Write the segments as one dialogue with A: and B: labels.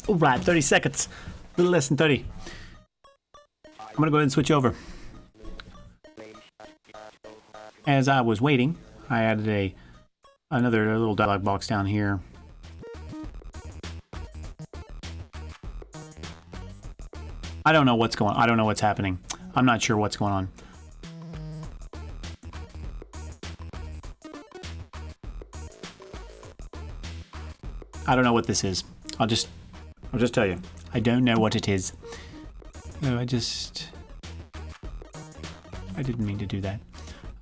A: All right, 30 seconds. A little less than 30. I'm going to go ahead and switch over. As I was waiting, I added another little dialog box down here. I don't know what's going on. I don't know what's happening. I'm not sure what's going on. I don't know what this is. I'll just tell you. I don't know what it is. No, I didn't mean to do that.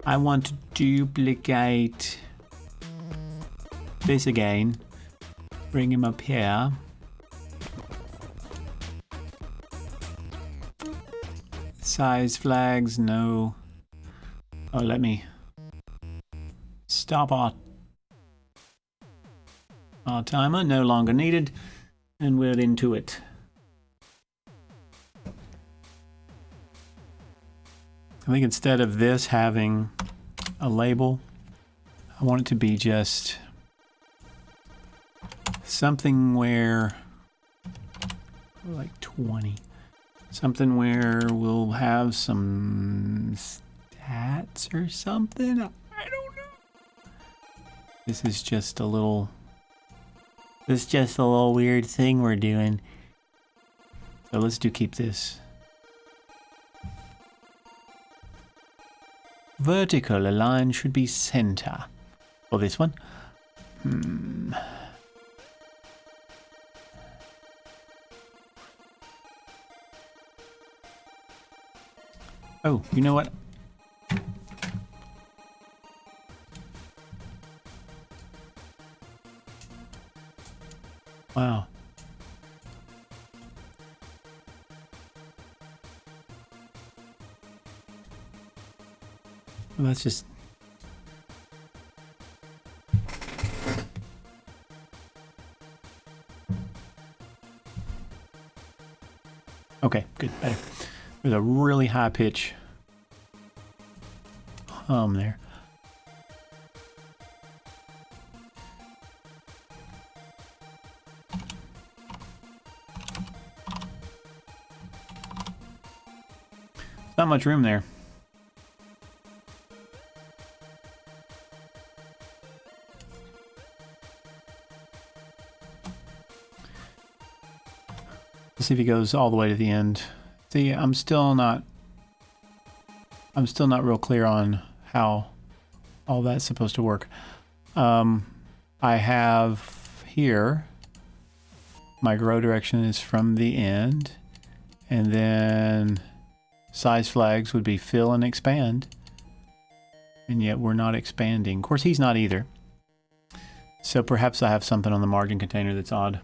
A: I want to duplicate this again. Bring him up here. Size flags, no. Oh, let me stop our timer, no longer needed, and we're into it. I think instead of this having a label, I want it to be just something where, like 20, something where we'll have some stats or something. I don't know. This is just a little weird thing we're doing. So let's keep this. Vertical align should be center. For this one. Oh, you know what? Wow. Well, that's just... Okay, good, better. There's a really high pitch hum there. Not much room there. Let's see if he goes all the way to the end. See, I'm still not real clear on how all that's supposed to work. I have here my grow direction is from the end, and then size flags would be fill and expand, and yet we're not expanding. Of course, he's not either. So perhaps I have something on the margin container that's odd.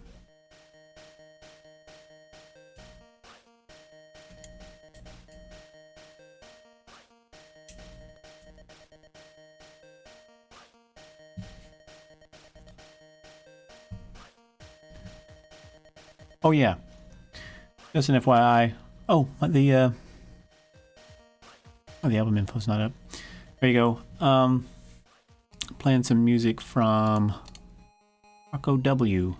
A: Oh yeah, just an FYI. Oh, the album info's not up. There you go. Playing some music from Godot UI.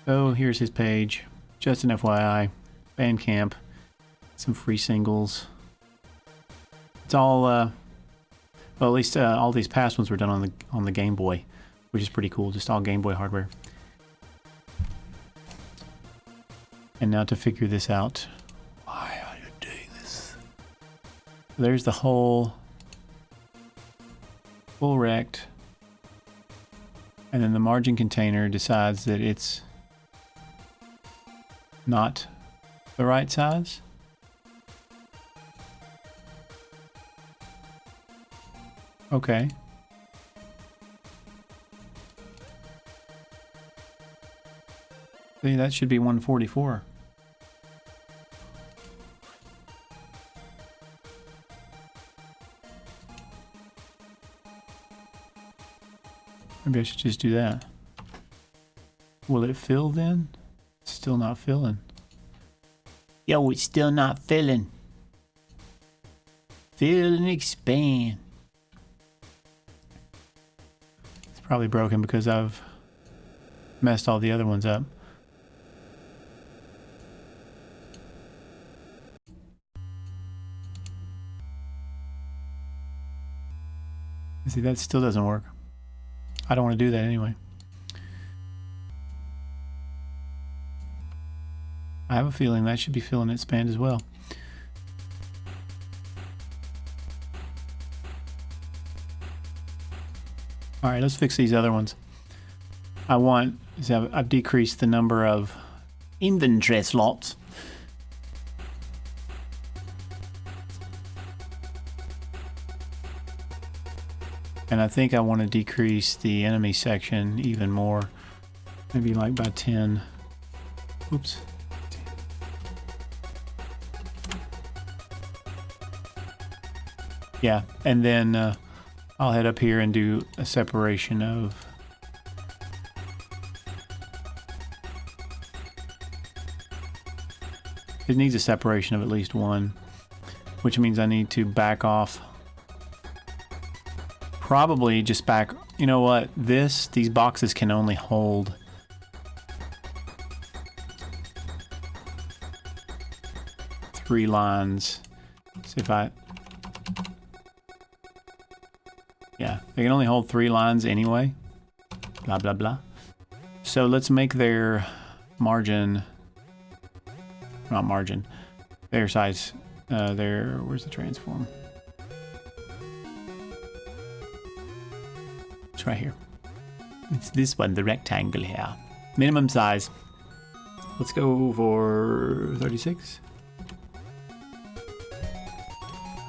A: So here's his page. Just an FYI. Bandcamp. Some free singles. It's all well, at least all these past ones were done on the Game Boy, which is pretty cool. Just all Game Boy hardware. And now to figure this out. Why are you doing this? There's the whole full rect. And then the margin container decides that it's not the right size. Okay. See, that should be 144. Maybe I should just do that. Will it fill then? It's still not filling. Yo, it's still not filling. Fill and expand. It's probably broken because I've messed all the other ones up. See, that still doesn't work. I don't want to do that anyway. I have a feeling that should be filling its span as well. All right, let's fix these other ones. I've decreased the number of inventory slots. And I think I want to decrease the enemy section even more. Maybe like by 10. Oops. 10. Yeah, and then I'll head up here and do a separation of... It needs a separation of at least one, which means I need to back off. Probably just back, you know what, these boxes can only hold three lines. See if yeah, they can only hold 3 lines anyway. Blah, blah, blah. So let's make their margin, not margin, their size, where's the transform? It's right here. It's this one, the rectangle here. Minimum size. Let's go for 36.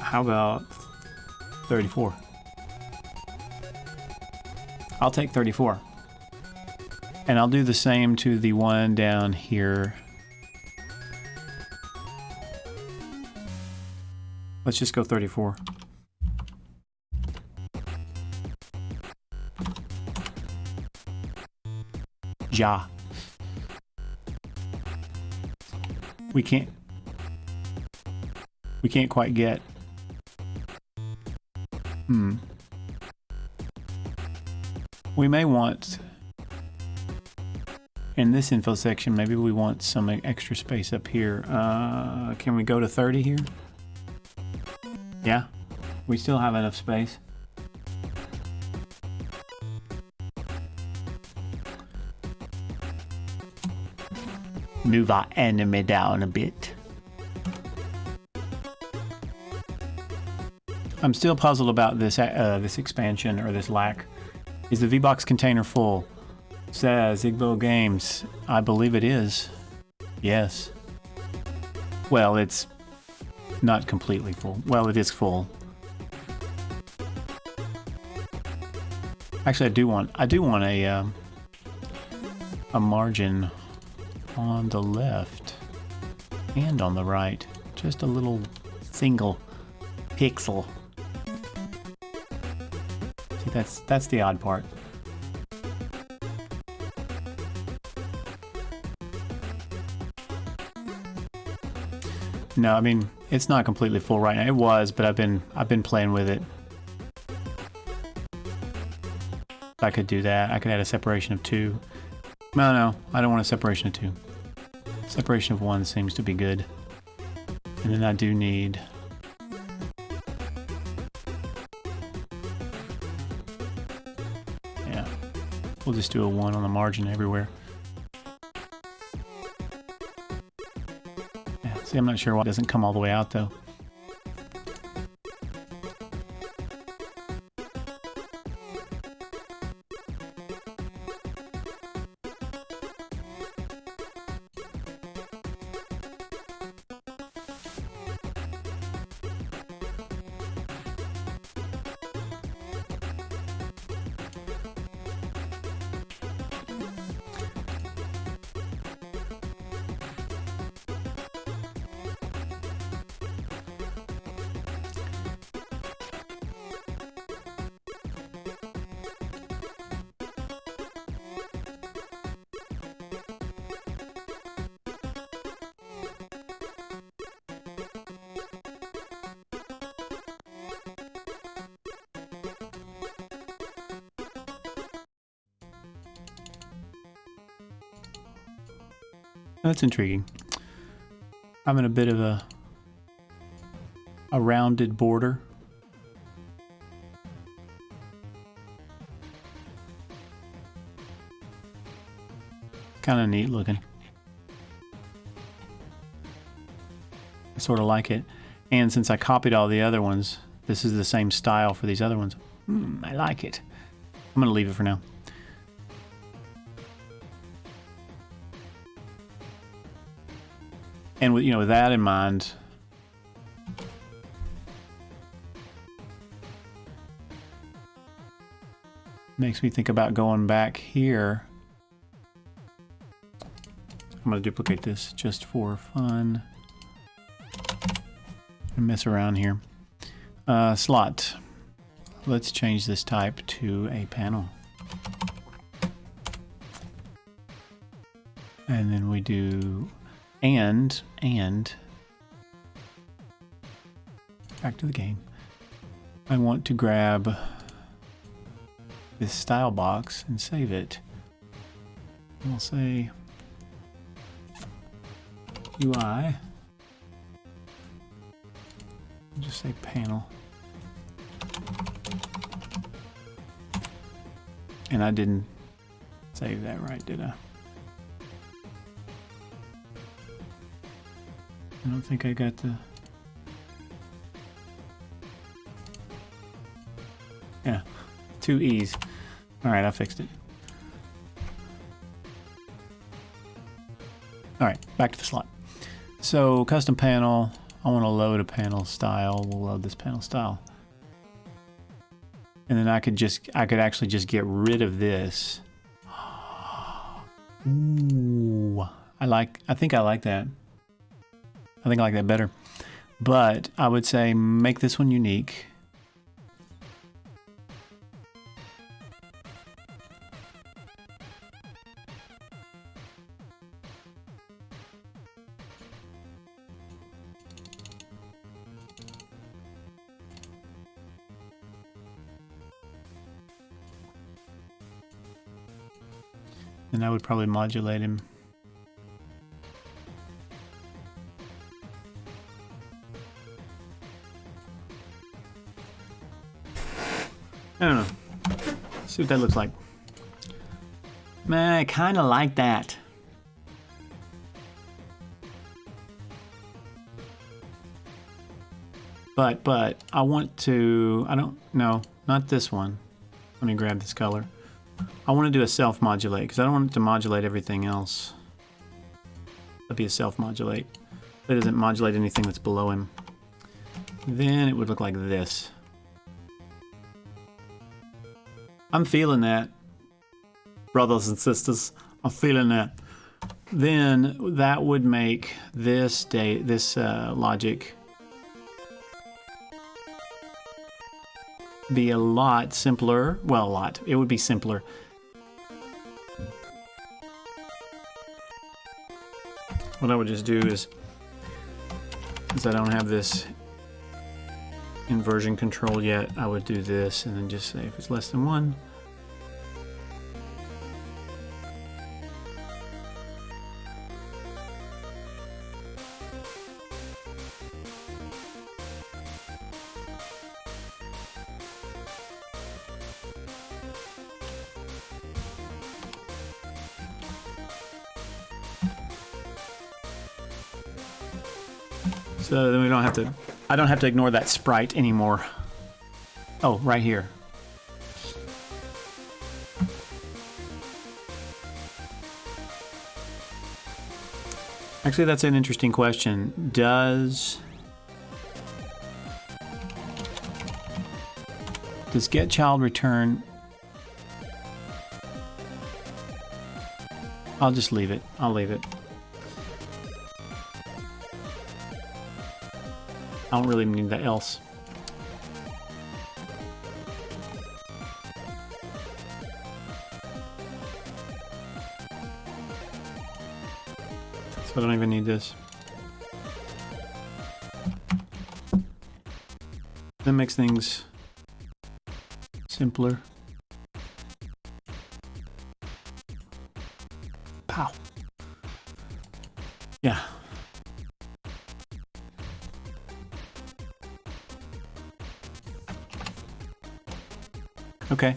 A: How about 34? I'll take 34. And I'll do the same to the one down here. Let's just go 34. Ja. We can't quite get. We may want, in this info section, maybe we want some extra space up here. Can we go to 30 here? Yeah, we still have enough space. Move our enemy down a bit. I'm still puzzled about this this expansion, or this lack. Is the VBox container full? Says Igbo Games. I believe it is. Yes. Well, it's not completely full. Well, it is full. Actually, I do want a margin on the left and on the right. Just a little single pixel. See, that's the odd part. No, I mean, it's not completely full right now. It was, but I've been playing with it. I could do that. I could add a separation of 2. No, I don't want a separation of 2. Separation of 1 seems to be good. And then I do need... Yeah. We'll just do a 1 on the margin everywhere. Yeah, see, I'm not sure why it doesn't come all the way out, though. That's intriguing. I'm in a bit of a rounded border. kind of neat looking. I sort of like it. And since I copied all the other ones, this is the same style for these other ones. I like it. I'm going to leave it for now. And with, with that in mind, makes me think about going back here. I'm going to duplicate this just for fun. And mess around here. Slot. Let's change this type to a panel. And then we do and back to the game. I want to grab this style box and save it. And I'll say UI. Just say panel. And I didn't save that right, did I? I don't think I got the... Yeah, 2 E's. Alright, I fixed it. Alright, back to the slot. So, custom panel, I want to load a panel style. We'll load this panel style. And then I could actually just get rid of this. Ooh, I think I like that. I think I like that better. But I would say make this one unique. And I would probably modulate him. I don't know. Let's see what that looks like. Man, I kind of like that. But I want to, no, not this one. Let me grab this color. I want to do a self-modulate because I don't want it to modulate everything else. That'd be a self-modulate. That doesn't modulate anything that's below him. Then it would look like this. I'm feeling that, brothers and sisters. I'm feeling that. Then that would make this logic be a lot simpler. Well, a lot. It would be simpler. What I would just do is, since I don't have this inversion control yet, I would do this and then just say if it's less than 1. So then we don't have to, I don't have to ignore that sprite anymore. Oh, right here. Actually, that's an interesting question. Does get child return? I'll just leave it. I'll leave it. I don't really need that else. So I don't even need this. That makes things simpler. Pow. Yeah. Okay.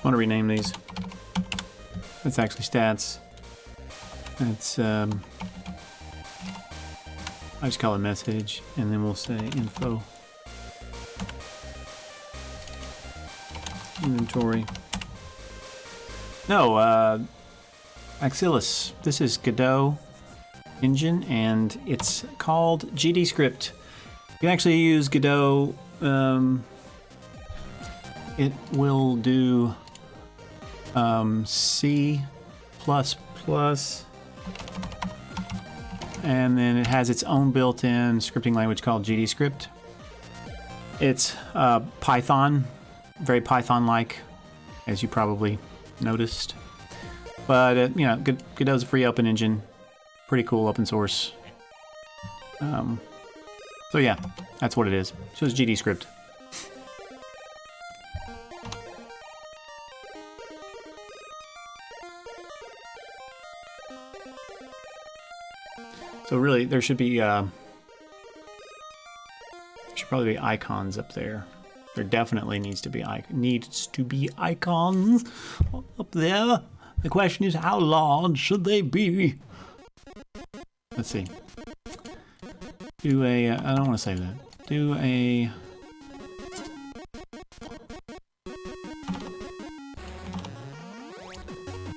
A: I want to rename these. It's actually stats. It's I just call it message, and then we'll say info. Inventory. No, Axillus. This is Godot engine, and it's called GDScript. You can actually use Godot. It will do C++, and then it has its own built-in scripting language called GDScript. It's Python, very Python-like, as you probably noticed. But you know, Godot's a free open engine, pretty cool open source. So yeah, that's what it is. So it's GDScript. So really, there should be probably be icons up there. There definitely needs to be icons up there. The question is, how large should they be? Let's see. Do a. I don't want to save that. Do a.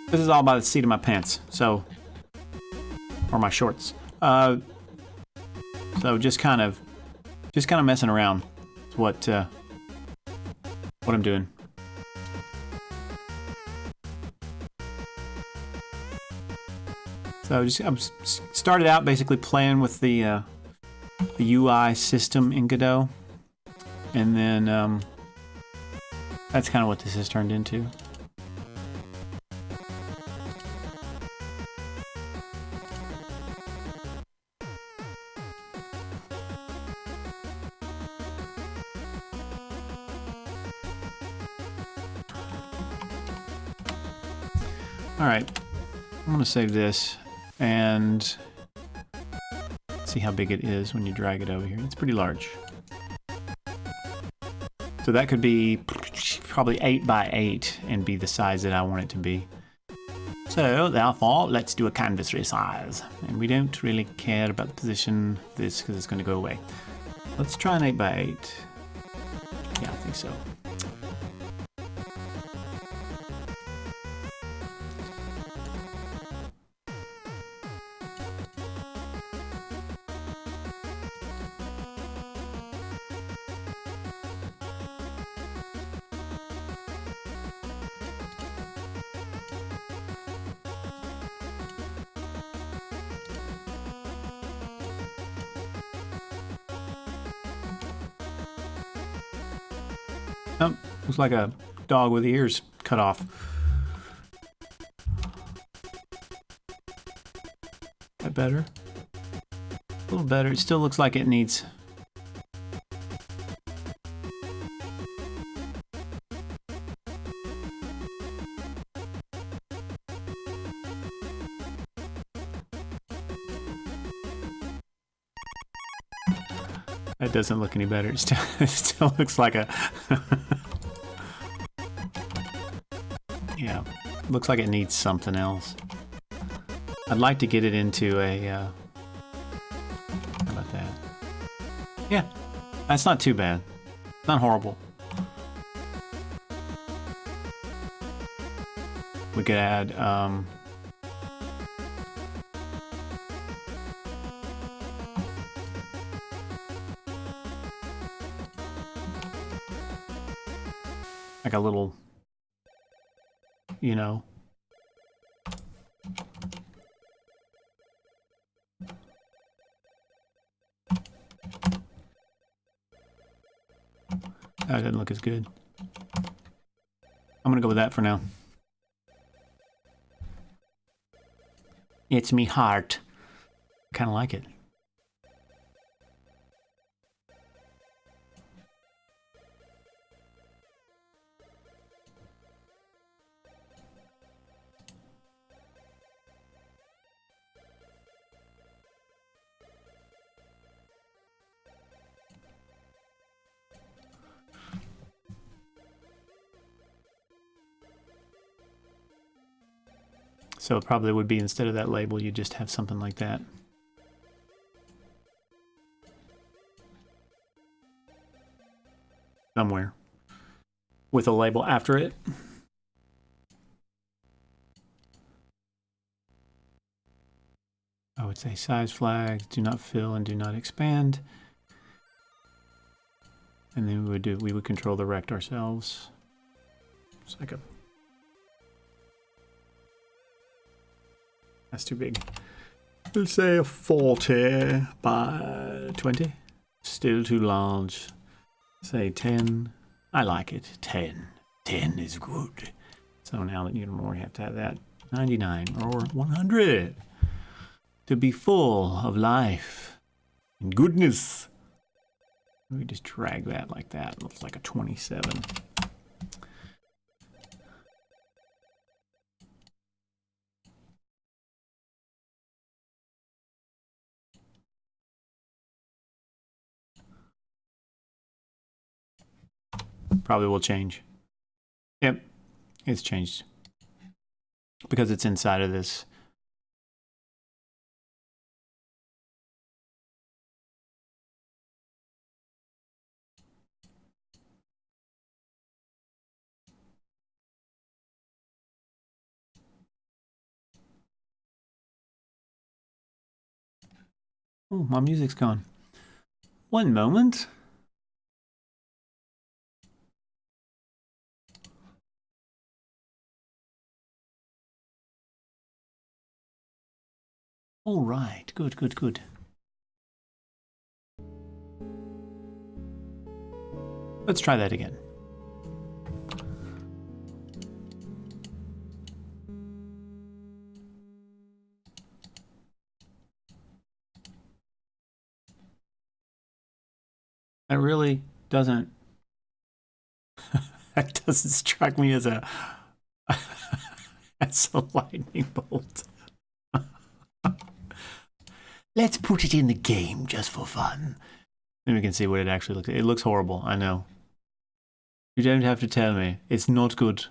A: This is all by the seat of my pants, so, or my shorts. So just kind of messing around is what I'm doing. So I started out basically playing with the UI system in Godot, and then that's kind of what this has turned into. All right, I'm gonna save this and see how big it is when you drag it over here. It's pretty large. So that could be probably 8 by 8 and be the size that I want it to be. So therefore, let's do a canvas resize. And we don't really care about the position of this because it's gonna go away. Let's try an 8 by 8. Yeah, I think so. Oh, looks like a dog with the ears cut off. That better? A little better. It still looks like it needs... That doesn't look any better. It still looks like a... Yeah, looks like it needs something else. I'd like to get it into a... How about that? Yeah, that's not too bad. Not horrible. We could add... like a little, you know, that didn't look as good. I'm gonna go with that for now. It's me heart. Kind of like it. So it probably would be, instead of that label, you just have something like that. Somewhere. With a label after it. I would say size flags, do not fill and do not expand. And then we would control the rect ourselves. It's like a... That's too big. We'll say a 40 by 20. Still too large. Say 10. I like it. 10. 10 is good. So now that you don't more have to have that. 99 or 100. To be full of life and goodness. We just drag that like that. It looks like a 27. Probably will change. Yep, it's changed. Because it's inside of this. Oh, my music's gone. One moment. All right, good, good, good. Let's try that again. That really doesn't... that doesn't strike me as a... as a lightning bolt. Let's put it in the game just for fun. Then we can see what it actually looks like. It looks horrible, I know. You don't have to tell me. It's not good.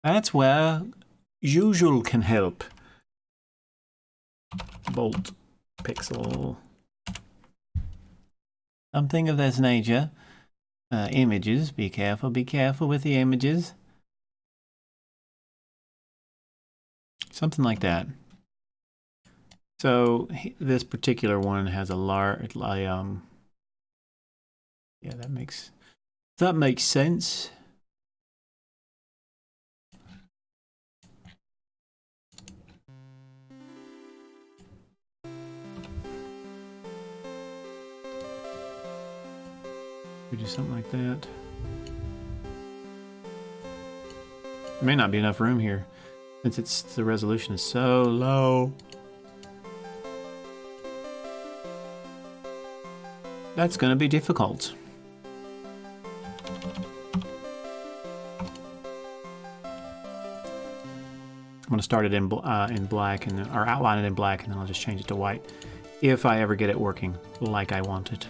A: That's where usual can help. Bolt, pixel. Something of this nature. Images, be careful with the images. Something like that. So this particular one has a large, yeah, that makes sense. We do something like that. There may not be enough room here since the resolution is so low. That's going to be difficult. I'm going to start it in black and or outline it in black, and then I'll just change it to white if I ever get it working like I want it.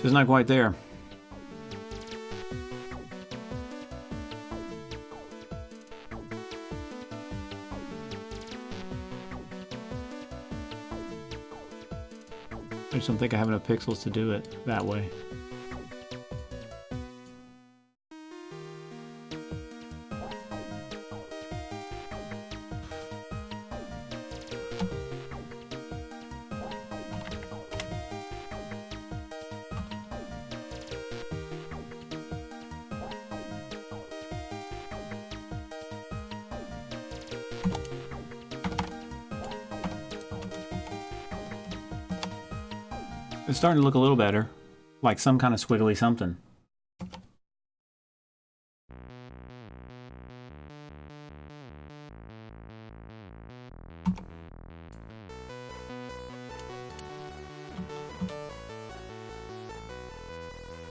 A: It's not quite there. I just don't think I have enough pixels to do it that way. It's starting to look a little better, like some kind of squiggly something.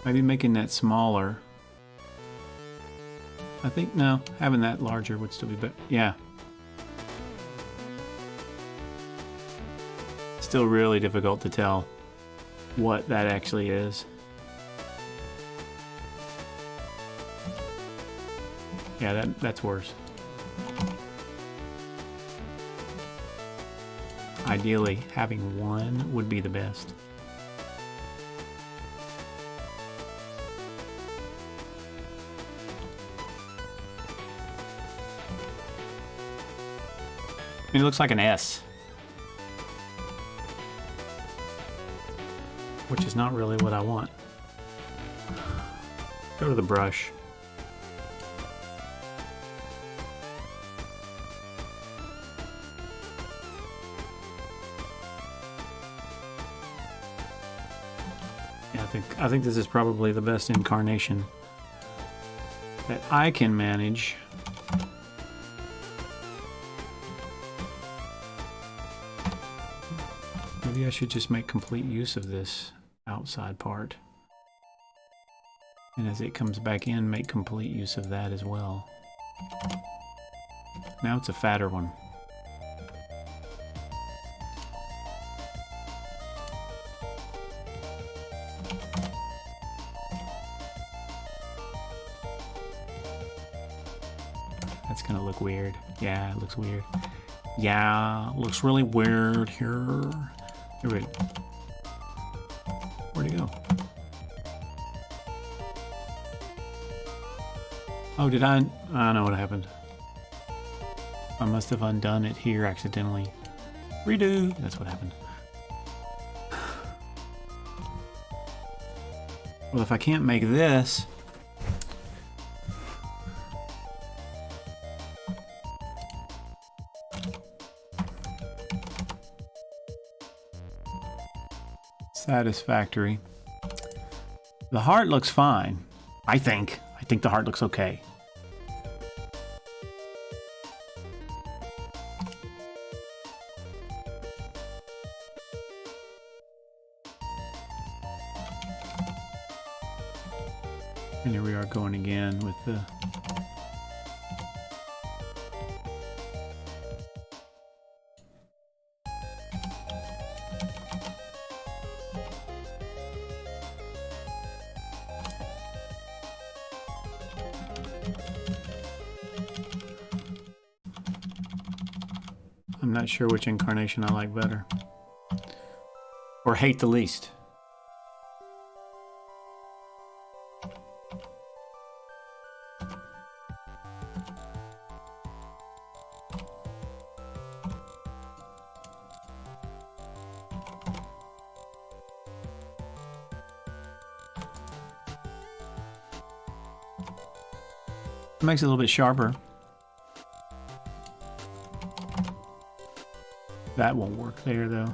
A: Maybe making that smaller. I think, no, having that larger would still be better. Yeah. Still really difficult to tell what that actually is. Yeah, that's worse. Ideally, having one would be the best. I mean, it looks like an S. Which is not really what I want. Go to the brush. Yeah, I think this is probably the best incarnation that I can manage. Maybe I should just make complete use of this outside part. And as it comes back in, make complete use of that as well. Now it's a fatter one. That's gonna look weird. Yeah, it looks weird. Yeah, looks really weird here. Here we go. Where'd he go? Oh, did I don't know what happened. I must have undone it here accidentally. Redo! That's what happened. Well, if I can't make this... satisfactory. The heart looks fine. I think the heart looks okay. And here we are going again with the... I'm not sure which incarnation I like better. Or hate the least. It makes it a little bit sharper. That won't work there, though.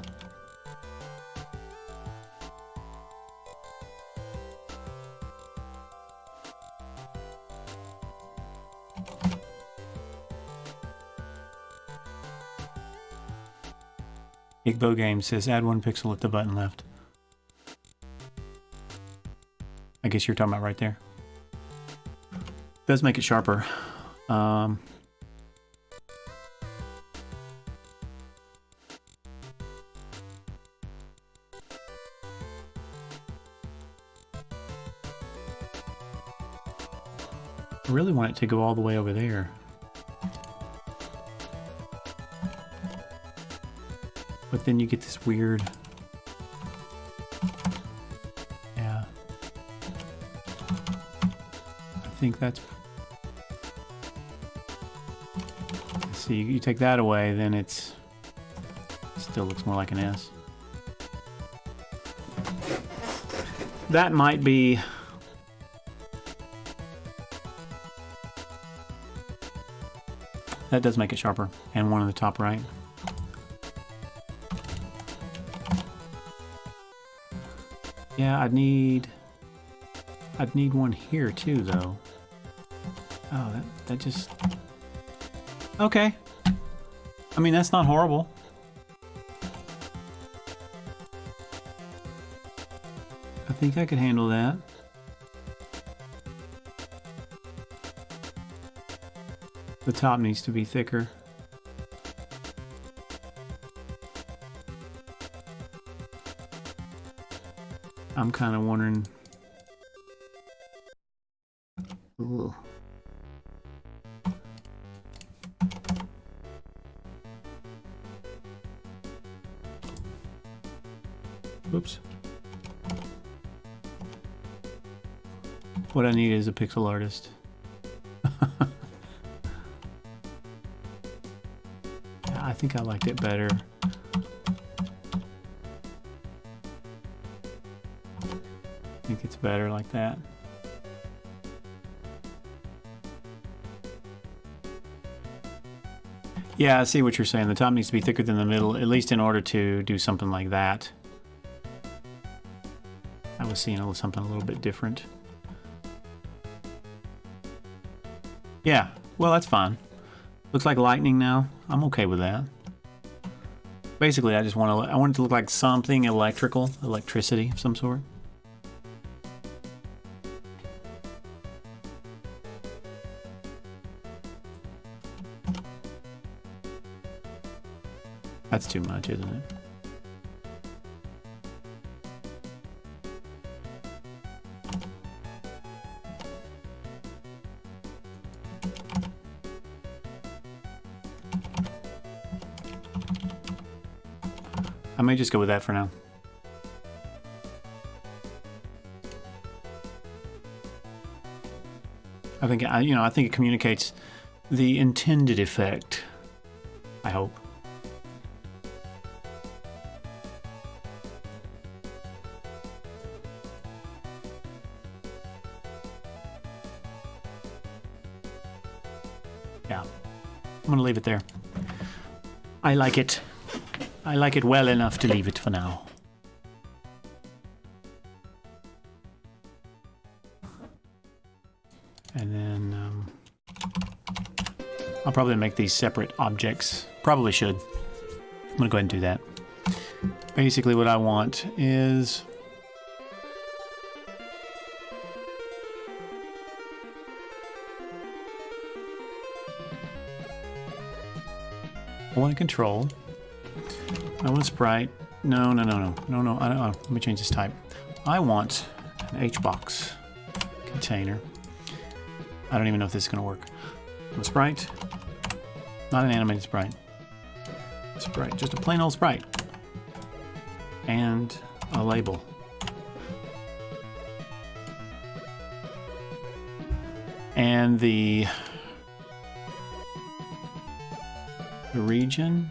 A: Igbo Game says, add 1 pixel at the button left. I guess you're talking about right there. Does make it sharper. I really want it to go all the way over there. But then you get this weird... Yeah. I think that's... See, you take that away, then it still looks more like an S. That might be... That does make it sharper. And one on the top right. Yeah, I'd need one here too, though. Oh, that just... Okay. I mean, that's not horrible. I think I could handle that. The top needs to be thicker. I'm kind of wondering. Ooh. Oops. What I need is a pixel artist. I think I liked it better. I think it's better like that. Yeah, I see what you're saying. The top needs to be thicker than the middle, at least in order to do something like that. I was seeing something a little bit different. Yeah, well, that's fine. Looks like lightning now. I'm okay with that. Basically, I just want it to look like something electrical, electricity of some sort. That's too much, isn't it? I may just go with that for now. I think I think it communicates the intended effect. I hope. Yeah, I'm gonna leave it there. I like it. I like it well enough to leave it for now. And then I'll probably make these separate objects. Probably should. I'm gonna go ahead and do that. Basically what I want is I want to control. I want a sprite. No. Let me change this type. I want an HBox container. I don't even know if this is going to work. A sprite. Not an animated sprite. Sprite. Just a plain old sprite. And a label. And the region.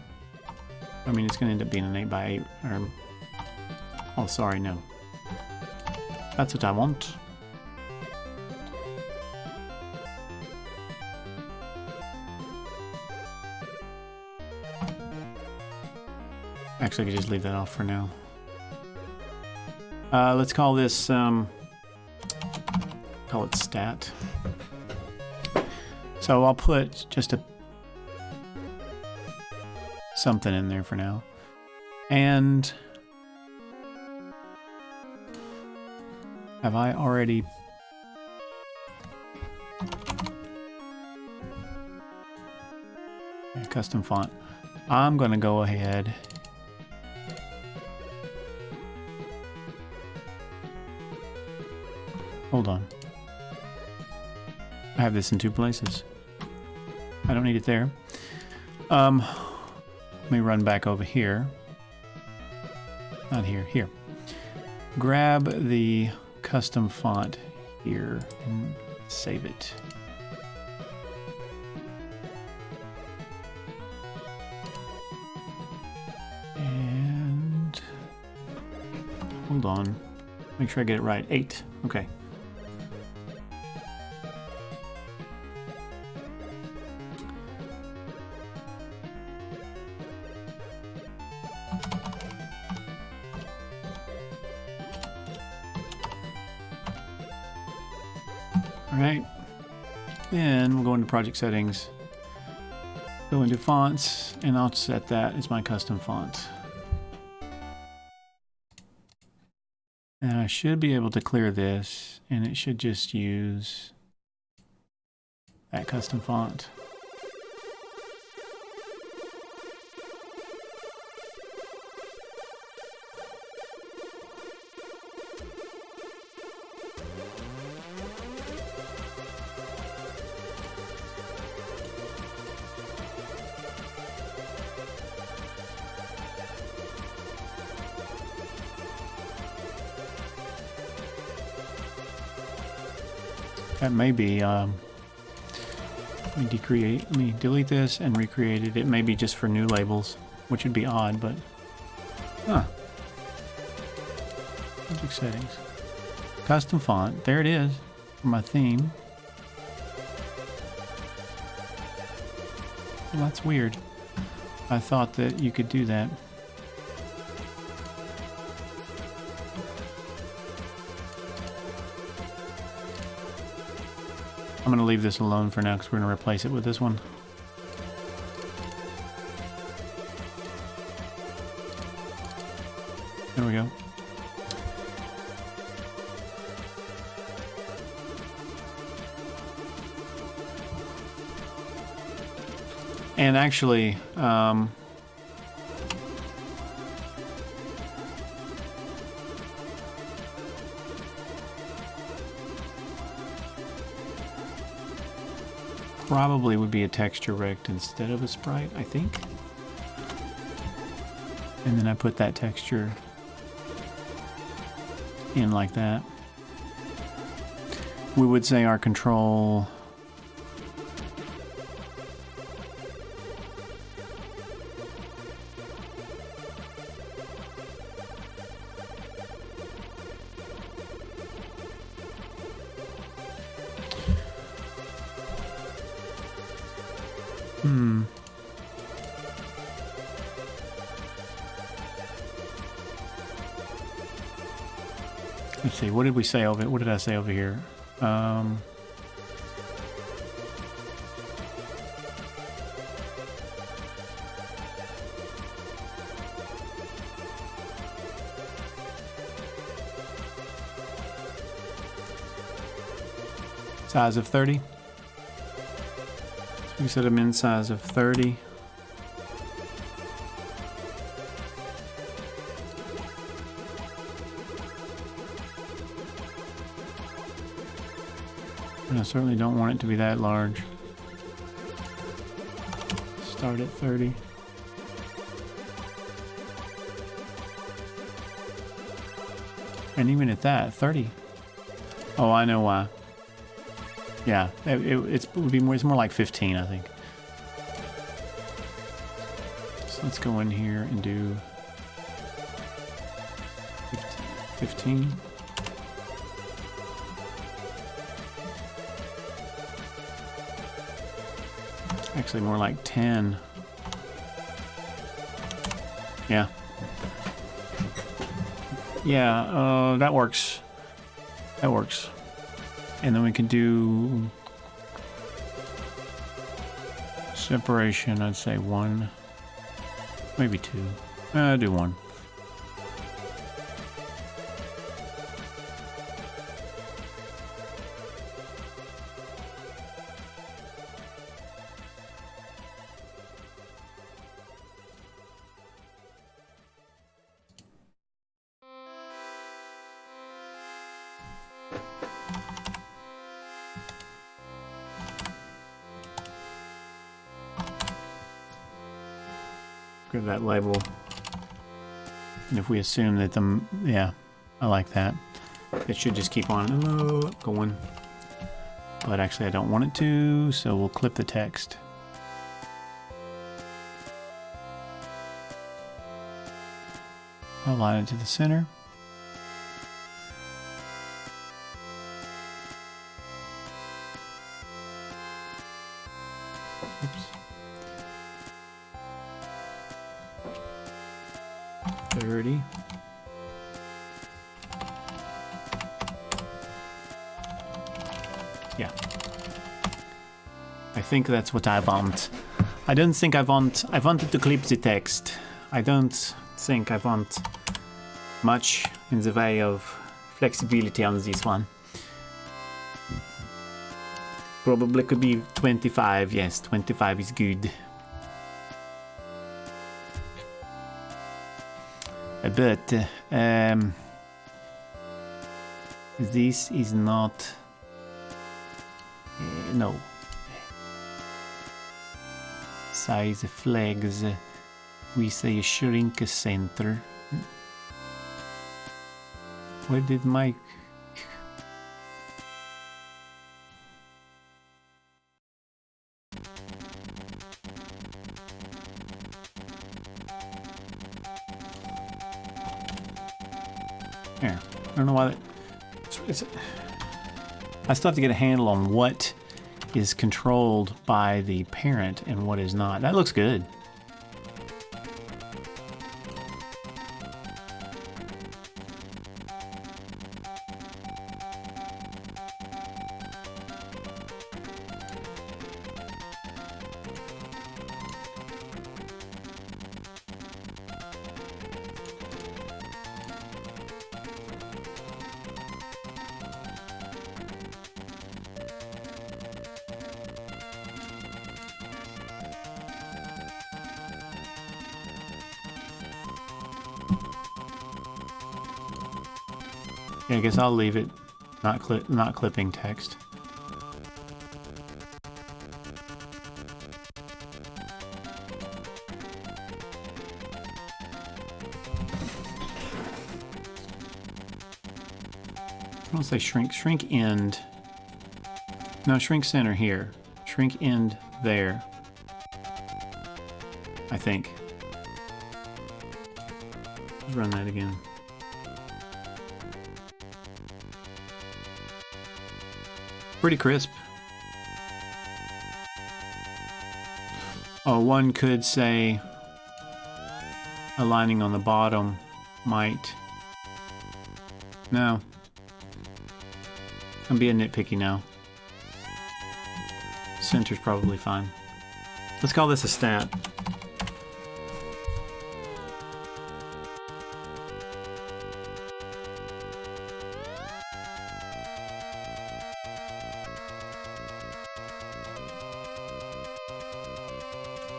A: I mean, it's going to end up being an 8x8. Or, oh, sorry, no. That's what I want. Actually, I could just leave that off for now. Let's call this, call it stat. So I'll put just a something in there for now. And have I already custom font? I'm going to go ahead hold on. I have this in two places. I don't need it there. Let me run back over here. Not here, here. Grab the custom font here and save it. And hold on. Make sure I get it right. 8. Okay. Alright, then we'll go into project settings, go into fonts, and I'll set that as my custom font. And I should be able to clear this, and it should just use that custom font. That may be, let me delete this and recreate it. It may be just for new labels, which would be odd, but, Magic settings. Custom font, there it is, for my theme. Well, that's weird. I thought that you could do that. I'm going to leave this alone for now because we're going to replace it with this one. There we go. And actually, probably would be a texture rect instead of a sprite, I think. And then I put that texture in like that. We would say our control let's see, what did we say over? What did I say over here? Size of 30. So we set a min size of 30. And I certainly don't want it to be that large. Start at 30. And even at that, 30. Oh, I know why. Yeah, it would be more. It's more like 15, I think. So let's go in here and do 15. Actually, more like 10. Yeah. Yeah, that works. That works. And then we can do separation, I'd say 1, maybe 2. Do 1. Grab that label, and if we assume that yeah, I like that. It should just keep on going, but actually I don't want it to, so we'll clip the text. Align it to the center. Oops. 30. Yeah. I think that's what I want. I don't think I wanted to clip the text. I don't think I want much in the way of flexibility on this one. Probably could be 25. Yes, 25 is good. But this is not no size flags. We say shrink center. Where did my Here. I don't know why that... I still have to get a handle on what is controlled by the parent and what is not. That looks good. Yeah, I guess I'll leave it not clipping text. I don't say shrink end. No, shrink center here. Shrink end there. I think. Let's run that again. Pretty crisp. Oh, one could say aligning on the bottom might... No. I'm being nitpicky now. Center's probably fine. Let's call this a stat.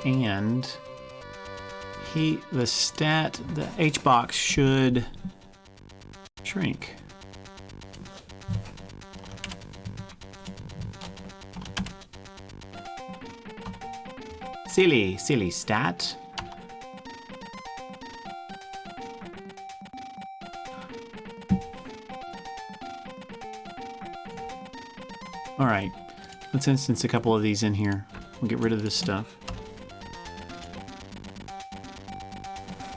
A: And the H box should shrink. Silly stat. All right, let's instance a couple of these in here. We'll get rid of this stuff.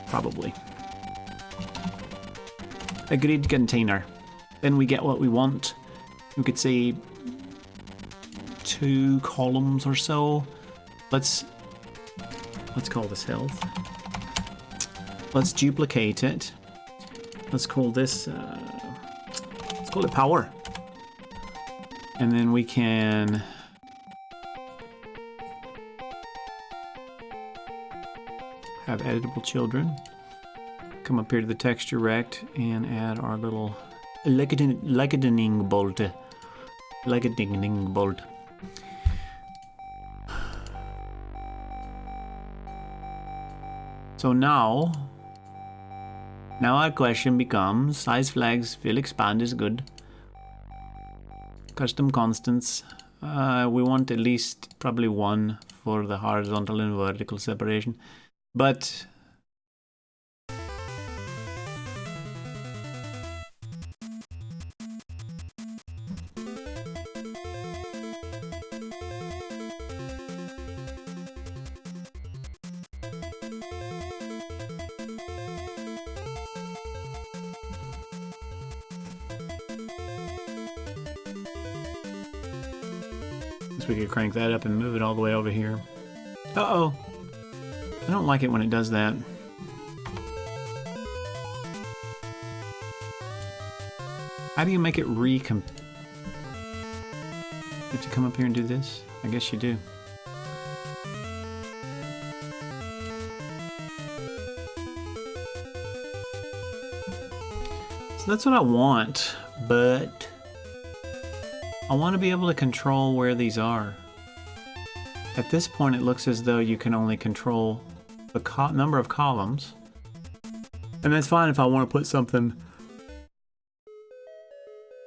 A: Probably. A grid container. Then we get what we want. We could say 2 columns or so. Let's call this health. Let's duplicate it. Let's call this let's call it power. And then we can have editable children. Come up here to the texture rect and add our little lightning bolt. Lightning bolt. So now our question becomes, size flags will expand is good. Custom constants, we want at least probably 1 for the horizontal and vertical separation. But we could crank that up and move it all the way over here. Uh-oh. I don't like it when it does that. How do you make it You have to come up here and do this? I guess you do. So that's what I want, but I want to be able to control where these are. At this point, it looks as though you can only control the number of columns. And that's fine if I want to put something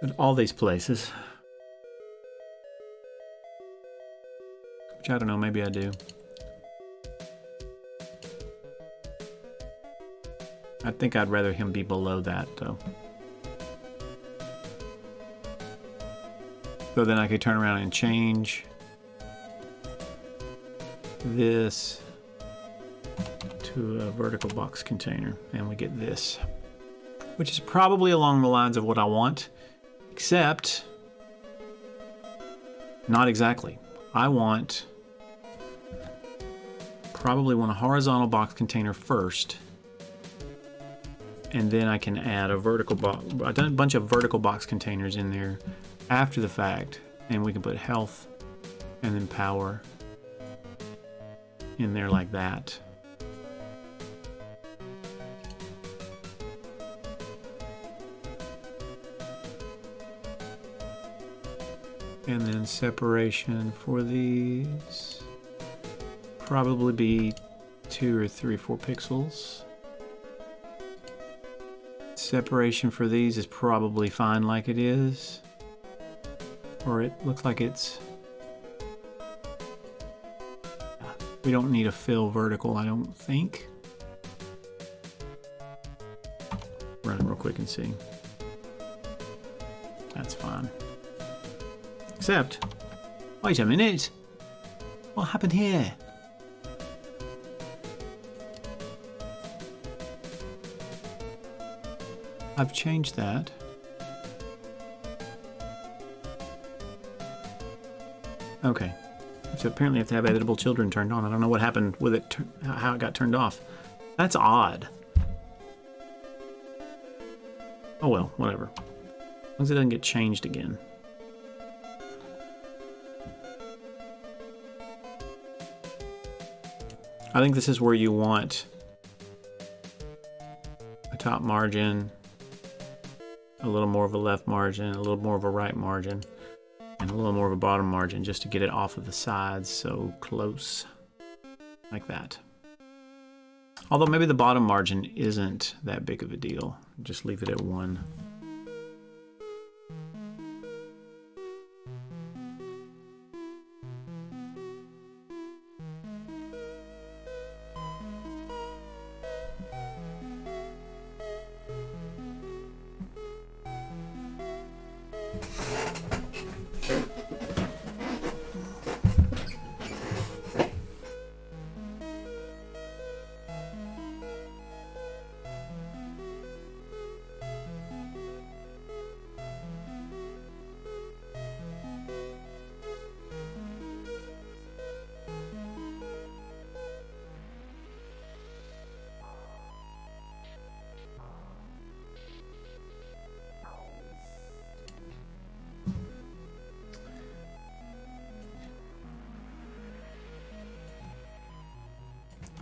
A: in all these places. Which I don't know, maybe I do. I think I'd rather him be below that, though. So then I could turn around and change this to a vertical box container, and we get this. which is probably along the lines of what I want, except not exactly. I probably want a horizontal box container first, and then I can add a vertical box. I've done a bunch of vertical box containers in there after the fact, and we can put health and then power in there like that. And then separation for these probably be 2 or 3 or 4 pixels. Separation for these is probably fine like it is, or it looks like it's, we don't need a fill vertical, I don't think. Run it real quick and see. That's fine. Except, wait a minute, what happened here? I've changed that. Okay, so apparently I have to have editable children turned on. I don't know what happened with it, how it got turned off. That's odd. Oh well, whatever. As long as it doesn't get changed again. I think this is where you want a top margin, a little more of a left margin, a little more of a right margin, and a little more of a bottom margin just to get it off of the sides so close, like that. Although maybe the bottom margin isn't that big of a deal. Just leave it at 1.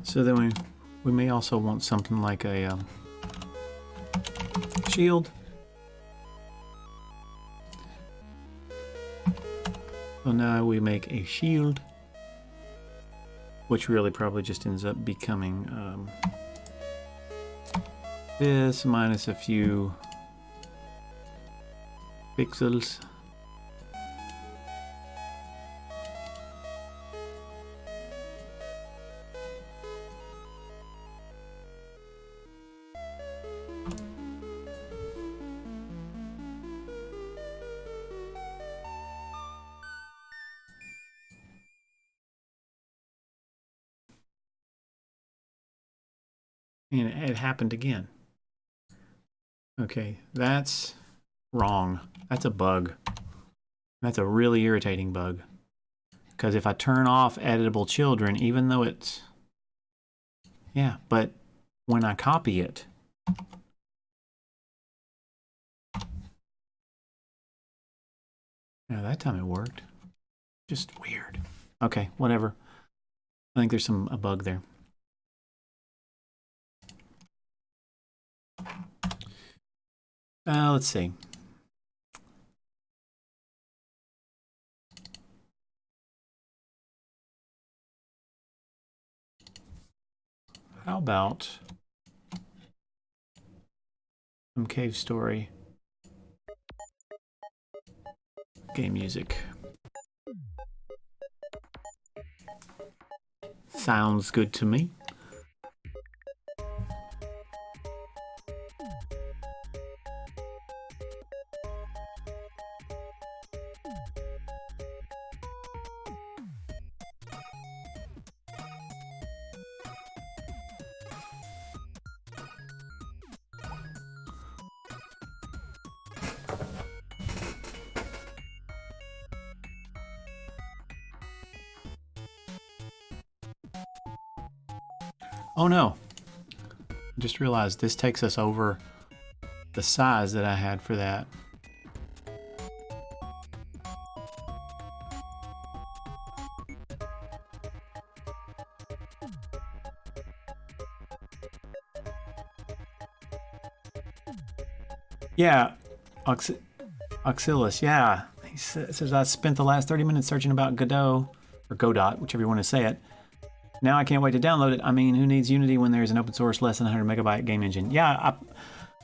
A: So then we may also want something like a shield. So now we make a shield, which really probably just ends up becoming this minus a few pixels. And it happened again. Okay, that's wrong. That's a bug. That's a really irritating bug. Because if I turn off editable children, even though it's... Yeah, but when I copy it... Yeah, that time it worked. Just weird. Okay, whatever. I think there's a bug there. Let's see. How about some cave story game music? Sounds good to me. Oh no, I just realized this takes us over the size that I had for that. Yeah, Auxilius, yeah. He says, I spent the last 30 minutes searching about Godot, or Godot, whichever you want to say it. Now I can't wait to download it. I mean, who needs Unity when there's an open source, less than 100 megabyte game engine? Yeah,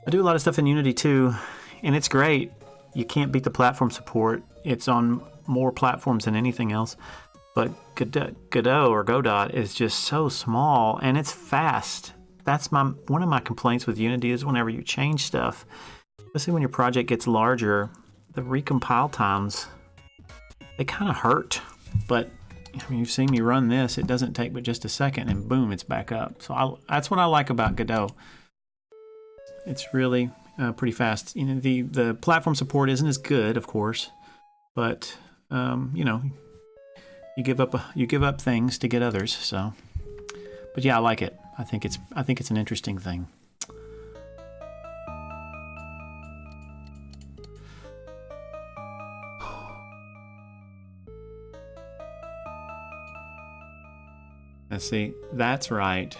A: I do a lot of stuff in Unity too, and it's great. You can't beat the platform support. It's on more platforms than anything else. But Godot or Godot is just so small, and it's fast. That's one of my complaints with Unity is whenever you change stuff, especially when your project gets larger, the recompile times, they kind of hurt. But I mean, you've seen me run this. It doesn't take but just a second, and boom, it's back up. So that's what I like about Godot. It's really pretty fast. You know, the platform support isn't as good, of course, but you know, you give up things to get others. So, but yeah, I like it. I think it's an interesting thing. Let's see. That's right.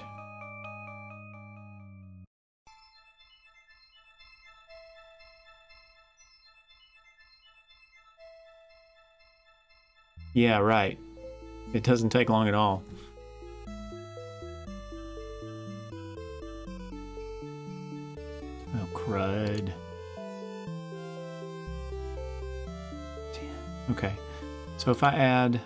A: Yeah, right. It doesn't take long at all. Oh, crud. Okay. So if I add...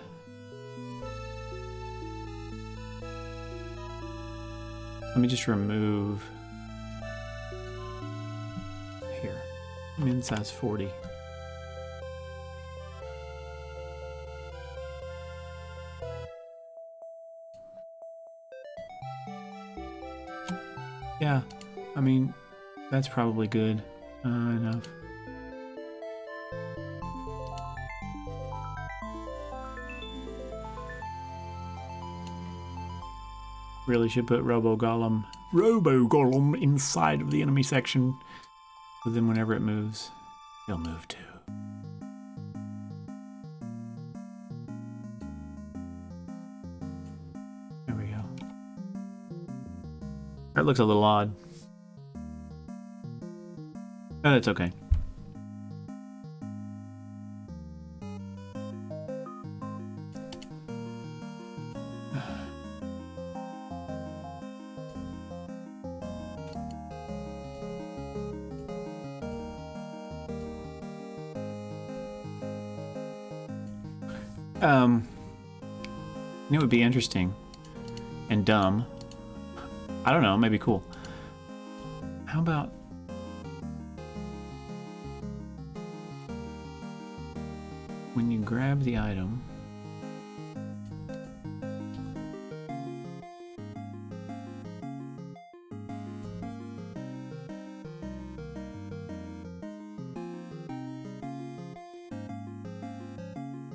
A: Let me just remove... Here. Min size 40. Yeah, I mean, that's probably good enough. Really should put Robo Golem inside of the enemy section. So then whenever it moves, he'll move too. There we go. That looks a little odd. Oh, that's okay. It would be interesting and dumb. I don't know, maybe cool. How about when you grab the item,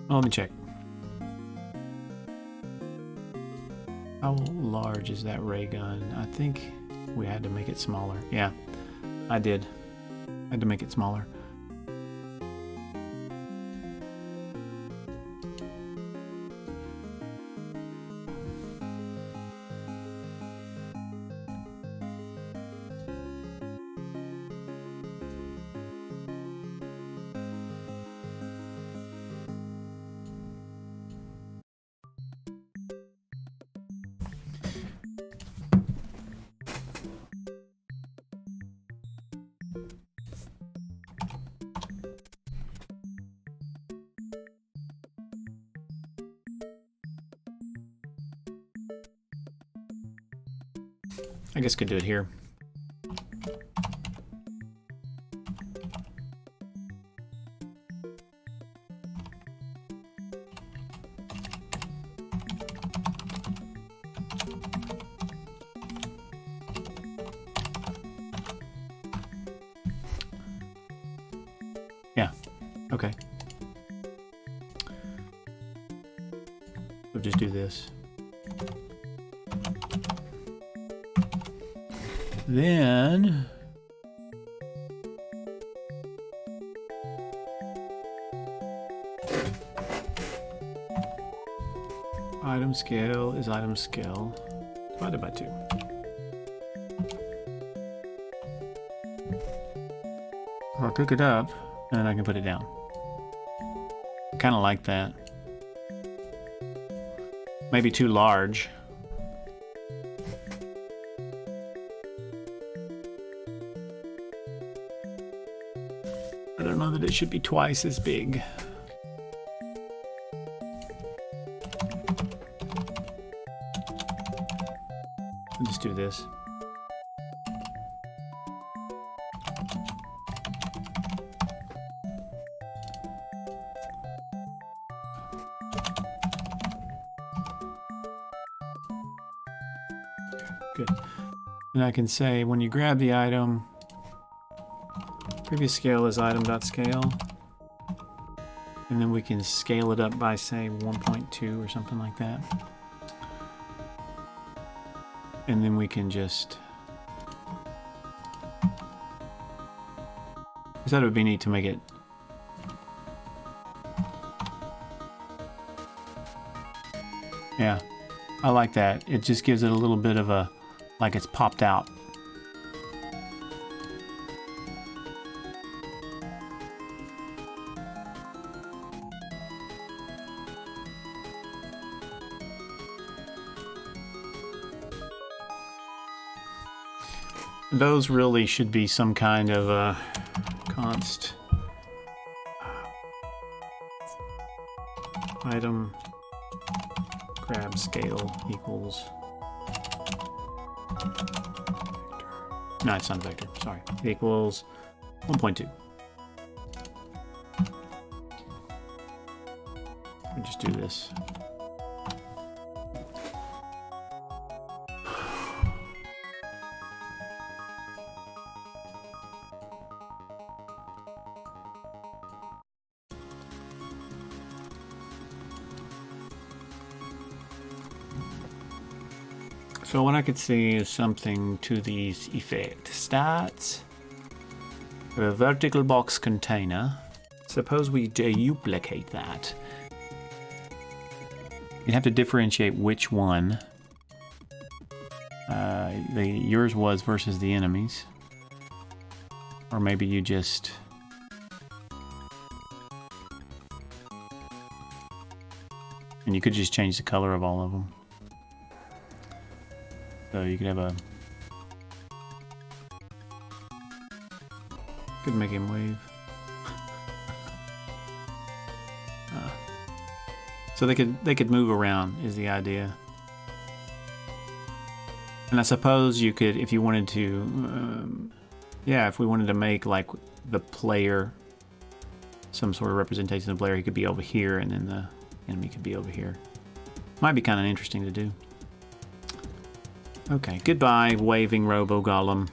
A: let me check. How large is that ray gun? I think we had to make it smaller. Yeah, I did. I had to make it smaller. I guess could do it here. Yeah, okay. We'll just do this. Then item scale is item scale divided by 2. I'll pick it up and then I can put it down. I kind of like that. Maybe too large. I don't know that it should be twice as big. I'll just do this. Good. And I can say when you grab the item, previous scale is item.scale. And then we can scale it up by, say, 1.2 or something like that. And then we can just... I thought it would be neat to make it... Yeah, I like that. It just gives it a little bit of a... like it's popped out. Those really should be some kind of const item grab scale equals. No, it's not a vector. Sorry, it equals 1.2. We'll just do this. So what I could see is something to these effect stats. A vertical box container. Suppose we duplicate that. You'd have to differentiate which one yours was versus the enemies. Or maybe you just... And you could just change the color of all of them. So you could have a... Could make him wave. So they could move around is the idea. And I suppose you could, if you wanted to, yeah, if we wanted to make like the player some sort of representation of the player, he could be over here and then the enemy could be over here. Might be kind of interesting to do. Okay, goodbye, waving Robo Golem.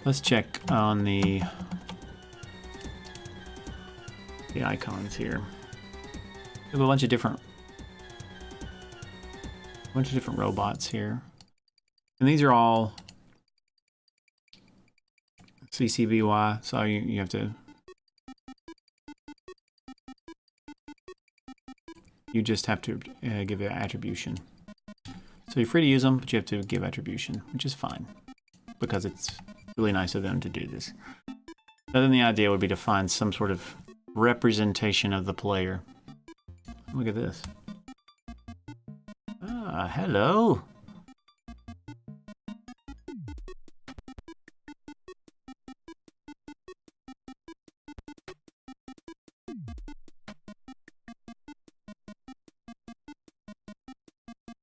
A: Let's check on the icons here. We have a bunch of different robots here, and these are all CCBY. So you have to. You just have to give it attribution. So you're free to use them, but you have to give attribution, which is fine, because it's really nice of them to do this. But then the idea would be to find some sort of representation of the player. Look at this. Ah, hello.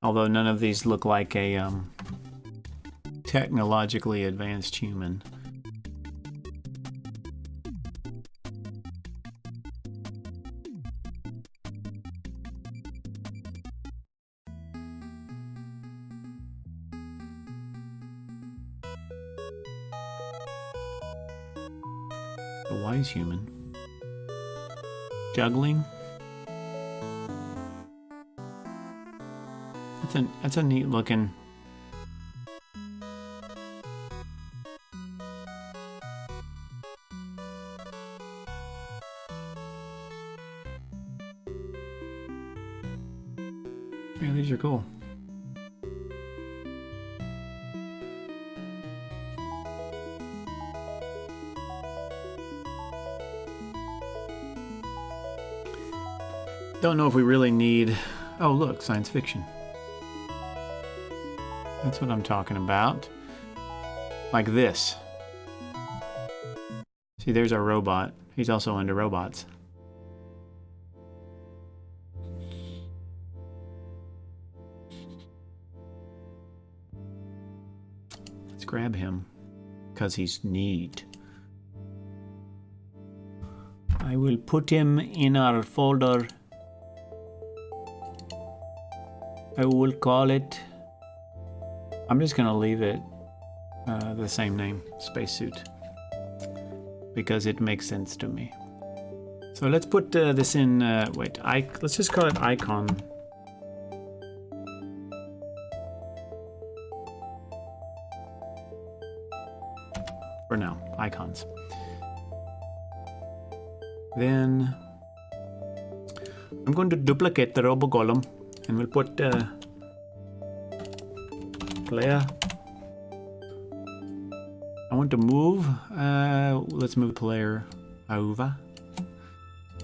A: Although none of these look like a technologically advanced human. A wise human. Juggling. That's a neat looking. Yeah, these are cool. Don't know if we really need... Oh, look, science fiction. That's what I'm talking about. Like this. See, there's our robot. He's also into robots. Let's grab him, because he's neat. I will put him in our folder. I will call it... I'm just going to leave it the same name, spacesuit, because it makes sense to me. So let's put this in, let's just call it icon. For now, icons. Then I'm going to duplicate the RoboGolem, and we'll put player. I want to move. Let's move player over,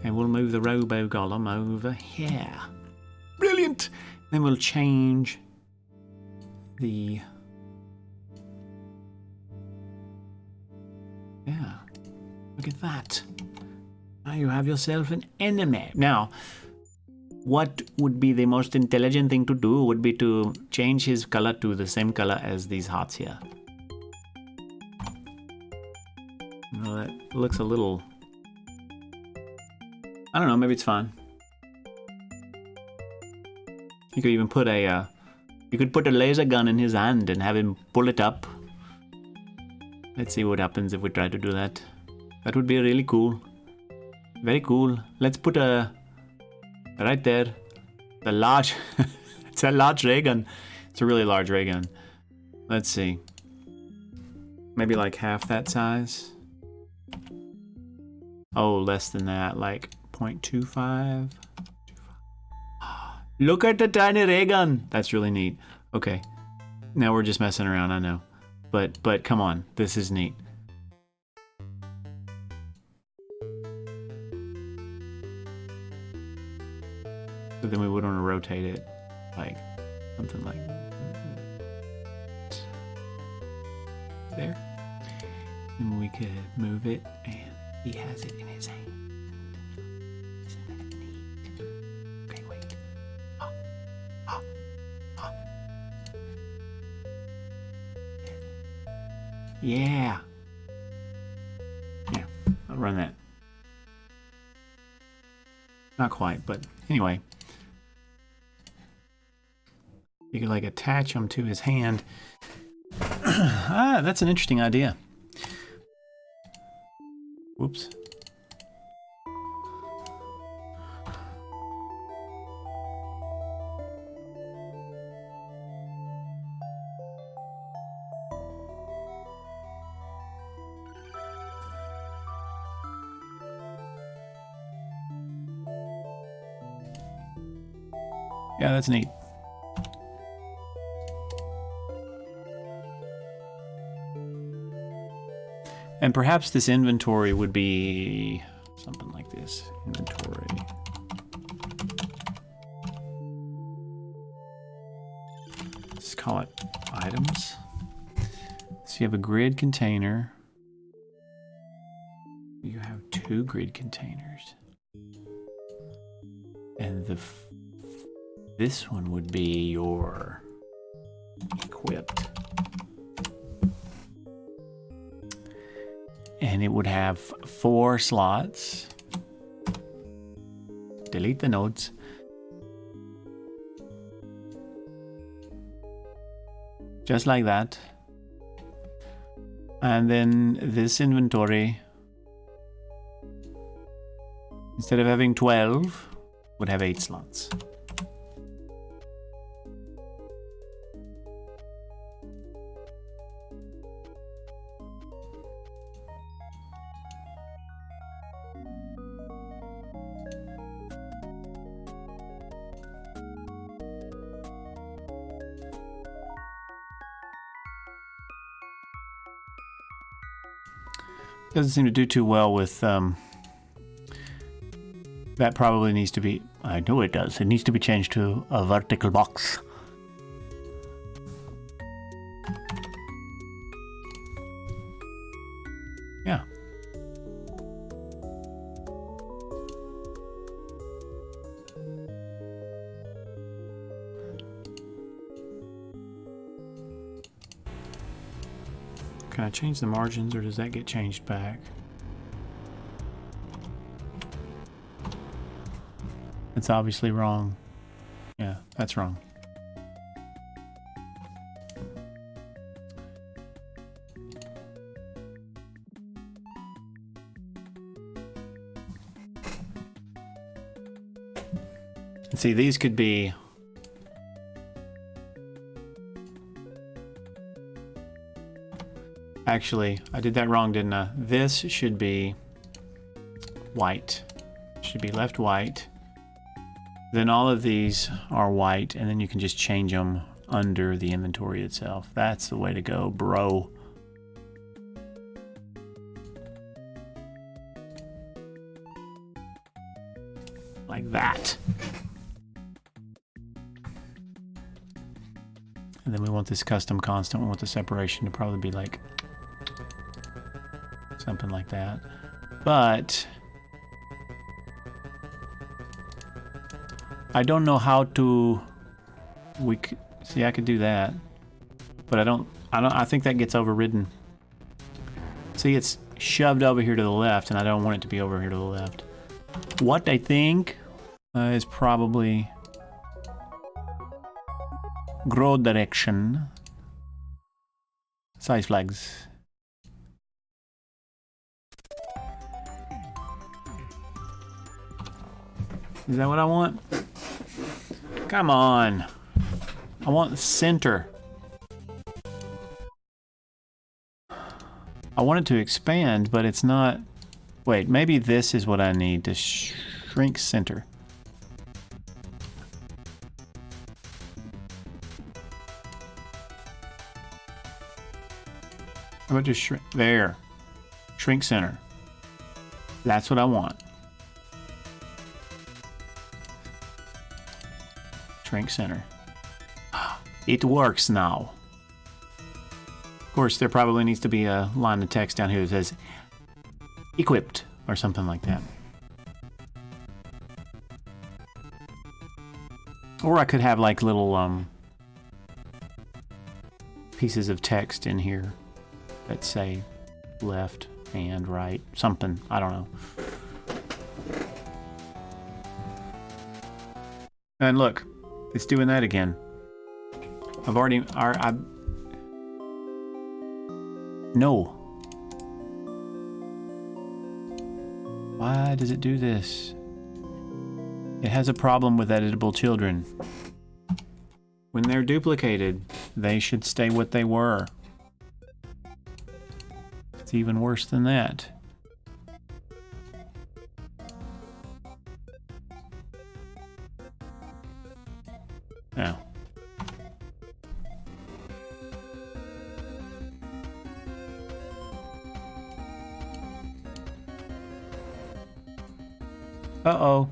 A: and we'll move the RoboGolem over here. Brilliant. Then we'll change the. Yeah, look at that. Now you have yourself an enemy. Now, what would be the most intelligent thing to do would be to change his color to the same color as these hearts here. Well, that looks a little... I don't know, maybe it's fine. You could even put a... you could put a laser gun in his hand and have him pull it up. Let's see what happens if we try to do that. That would be really cool. Very cool. Let's put a... right there. The large... it's a large ray gun. It's a really large ray gun. Let's see. Maybe like half that size. Oh, less than that. Like 0.25. Look at the tiny ray gun. That's really neat. Okay. Now we're just messing around, I know. But come on. This is neat. So then we would want to rotate it like something like there. And we could move it, and he has it in his hand. Isn't that neat? Okay, wait. Yeah. Yeah, I'll run that. Not quite, but anyway. You could like attach them to his hand. That's an interesting idea. Whoops. Yeah, that's neat. And perhaps this inventory would be something like this. Inventory. Let's call it items. So you have a grid container. You have 2 grid containers. And this one would be your equipped. And it would have 4 slots. Delete the nodes. Just like that. And then this inventory, instead of having 12, would have 8 slots. Doesn't seem to do too well with, that probably needs to be, I know it does. It needs to be changed to a vertical box. Yeah. Can I change the margins, or does that get changed back? It's obviously wrong. Yeah, that's wrong. See, these could be... Actually, I did that wrong, didn't I? This should be white. Should be left white. Then all of these are white, and then you can just change them under the inventory itself. That's the way to go, bro. Like that. And then we want this custom constant. We want the separation to probably be like something like that. But I don't know how to. See, I could do that, but I think that gets overridden. See, it's shoved over here to the left, and I don't want it to be over here to the left. What I think is probably grow direction, size flags. Is that what I want? Come on. I want the center. I want it to expand, but it's not. Wait, maybe this is what I need to shrink center. How about just shrink? There. Shrink center. That's what I want. Shrink center. It works now. Of course, there probably needs to be a line of text down here that says equipped or something like that. Or I could have like little pieces of text in here that say left and right, something, I don't know. And look, it's doing that again. No. Why does it do this? It has a problem with editable children. When they're duplicated, they should stay what they were. It's even worse than that. Now. Uh-oh.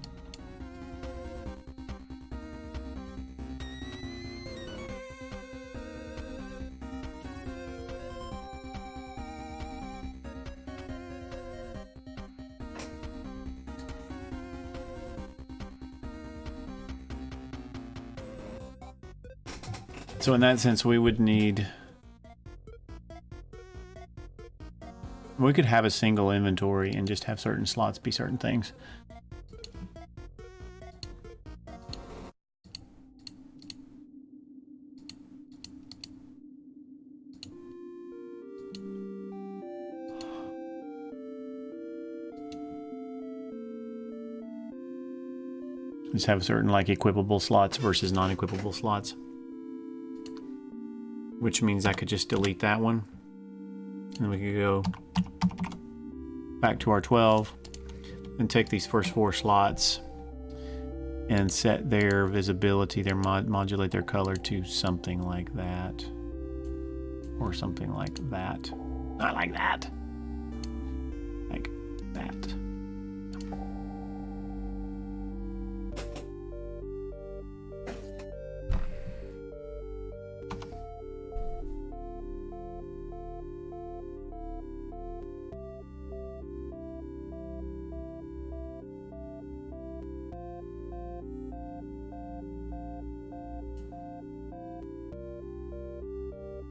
A: So in that sense, we would need... We could have a single inventory and just have certain slots be certain things. Just have certain like equipable slots versus non-equipable slots. Which means I could just delete that one. And we could go back to our 12 and take these first 4 slots and set their visibility, their modulate their color to something like that. Or something like that. Not like that. that.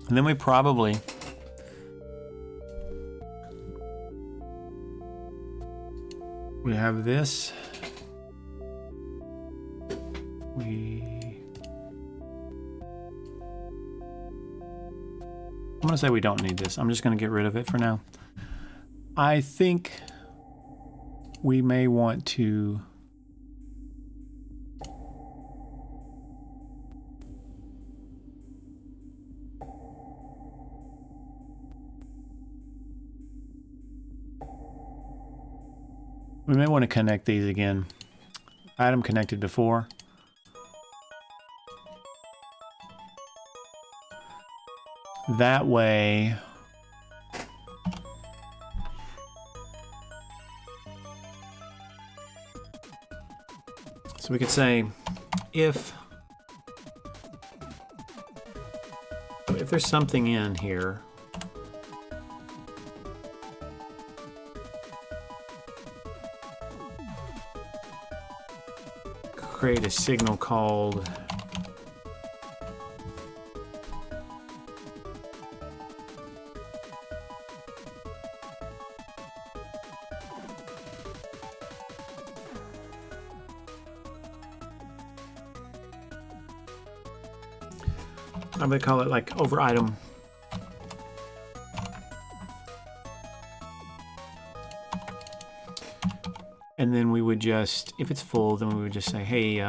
A: And then we probably have this. I'm going to say we don't need this. I'm just going to get rid of it for now. I think we may want to connect these again. I had them connected before. That way, so we could say if there's something in here, create a signal called I'm going to call it like over item. And then we would just, if it's full, then we would just say, hey,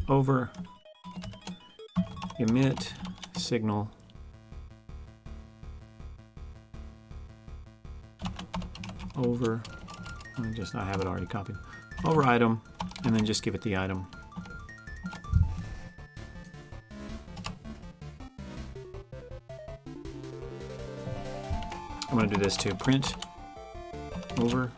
A: over emit signal over, let me just, I have it already copied, over item, and then just give it the item. I'm going to do this too. Print over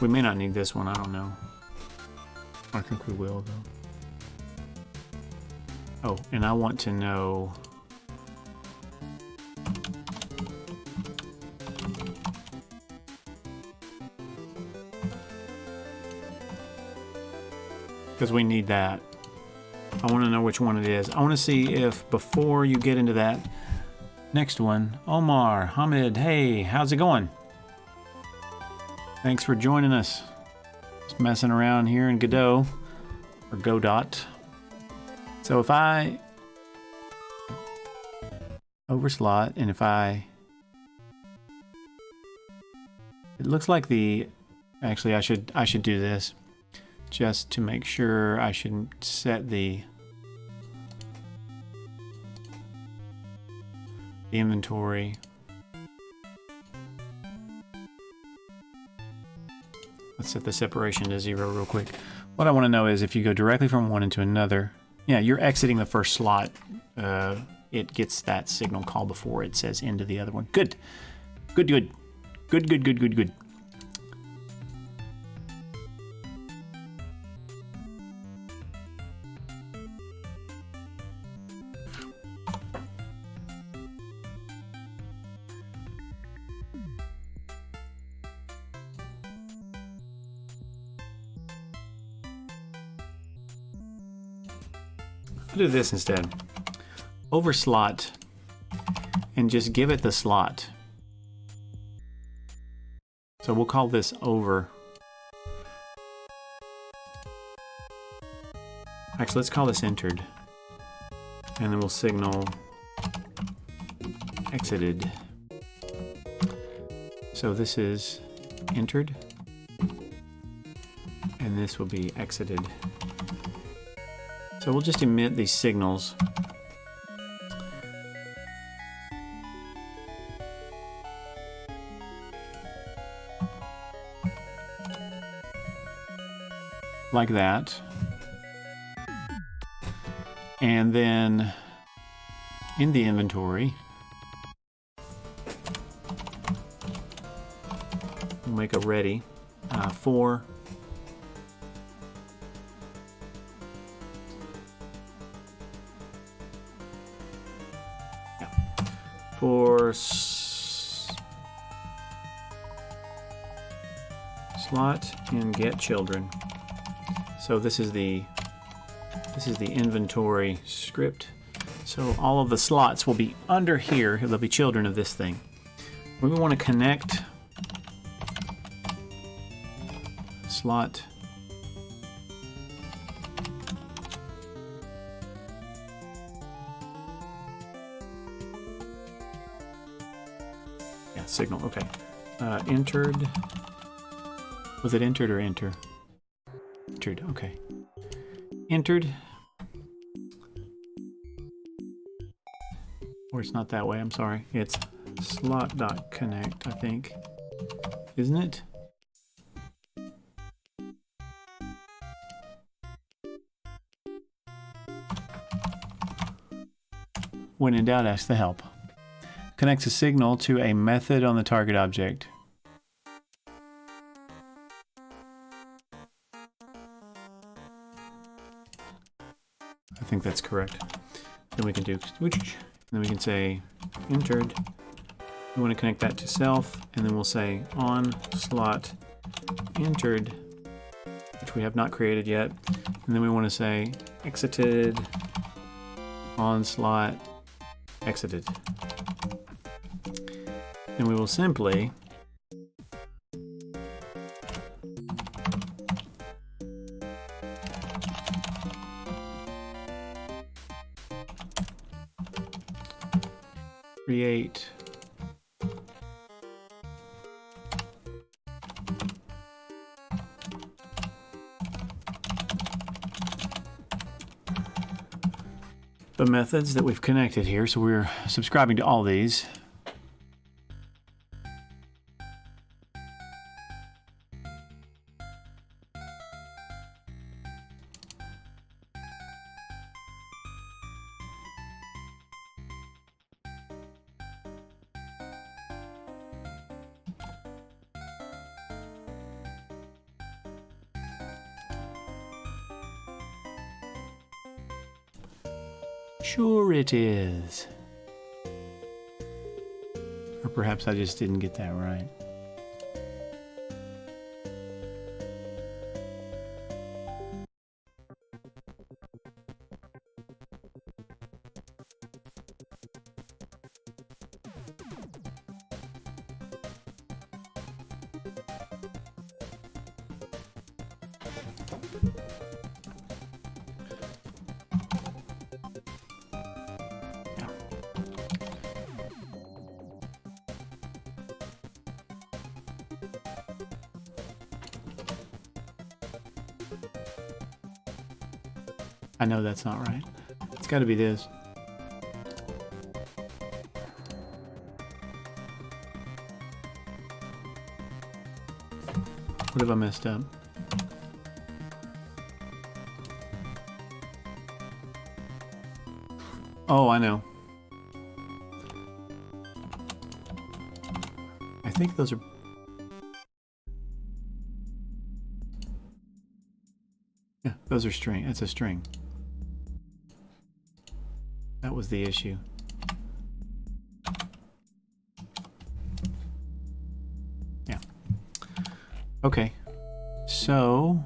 A: we may not need this one, I don't know. I think we will though. Oh, and I want to know because we need that. I want to know which one it is. I want to see if before you get into that next one, Omar, Hamid, hey, how's it going? Thanks for joining us. Just messing around here in Godot, or Godot. So if I overslot, and if I, it looks like the, actually I should do this. Just to make sure, I should set the inventory. Let's set the separation to 0 real quick. What I want to know is if you go directly from one into another, yeah, you're exiting the first slot. It gets that signal call before it says into the other one. Good. Good, good. Good, good, good, good, good. I'll do this instead. Overslot and just give it the slot. So we'll call this over. Actually, let's call this entered. And then we'll signal exited. So this is entered. And this will be exited. So we'll just emit these signals. Like that. And then in the inventory, we'll make a ready for slot and get children. So this is the inventory script. So all of the slots will be under here. They'll be children of this thing. We want to connect slot signal. Okay. Entered. Was it entered or enter? Entered. Okay. Entered. Or it's not that way. I'm sorry. It's slot.connect, I think. Isn't it? When in doubt, ask the help. Connects a signal to a method on the target object. I think that's correct. Then we can do switch, and then we can say entered. We want to connect that to self, and then we'll say on slot entered, which we have not created yet. And then we want to say exited on slot exited. And we will simply create the methods that we've connected here. So we're subscribing to all these. Sure it is. Or perhaps I just didn't get that right. I know that's not right. It's got to be this. What have I messed up? Oh, I know. I think those are... Yeah, those are string. It's a string. That was the issue. Yeah. Okay. So...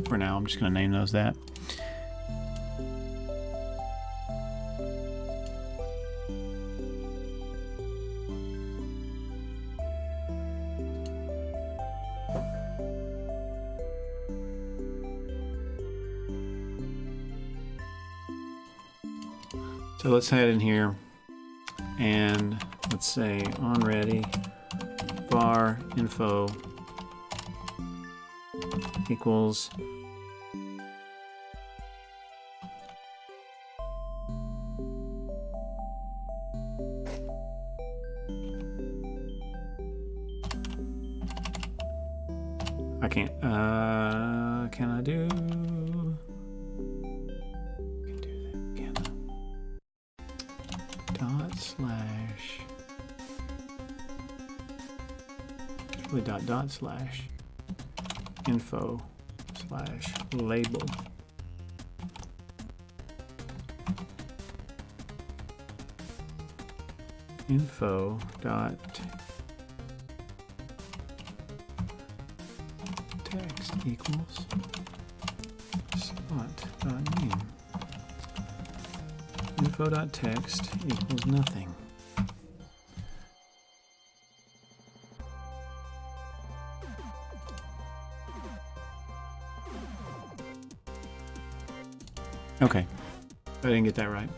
A: for now, I'm just going to name those that. So let's head in here and let's say on ready var info equals can't. Can I do? Can do that. Can I? Dot slash. It's really dot slash info slash label. Info dot text equals spot dot name. Info dot text equals nothing. Okay, I didn't get that right.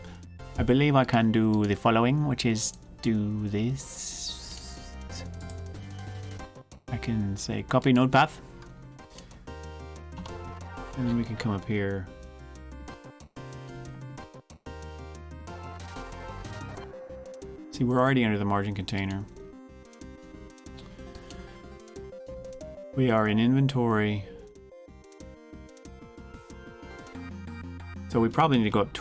A: I believe I can do the following, which is do this. I can say copy node path. And then we can come up here. See, we're already under the margin container. We are in inventory. So we probably need to go up.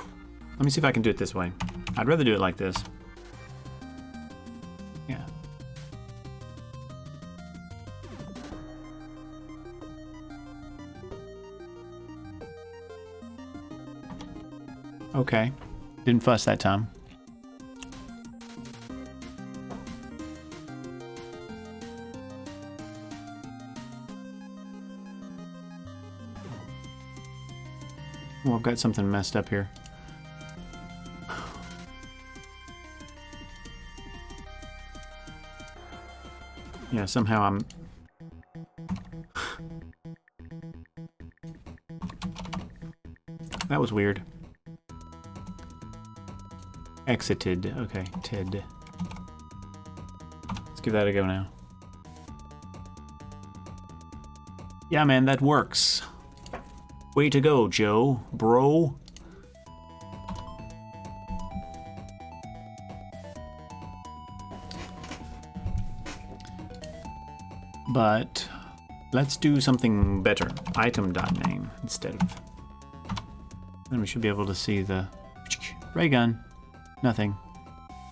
A: Let me see if I can do it this way. I'd rather do it like this. Yeah. Okay. Didn't fuss that time. Well, I've got something messed up here. Yeah, somehow I'm... That was weird. Exited. Okay, Ted. Let's give that a go now. Yeah, man, that works. Way to go, Joe, bro. But let's do something better. Item.name instead of. Then we should be able to see the ray gun. Nothing.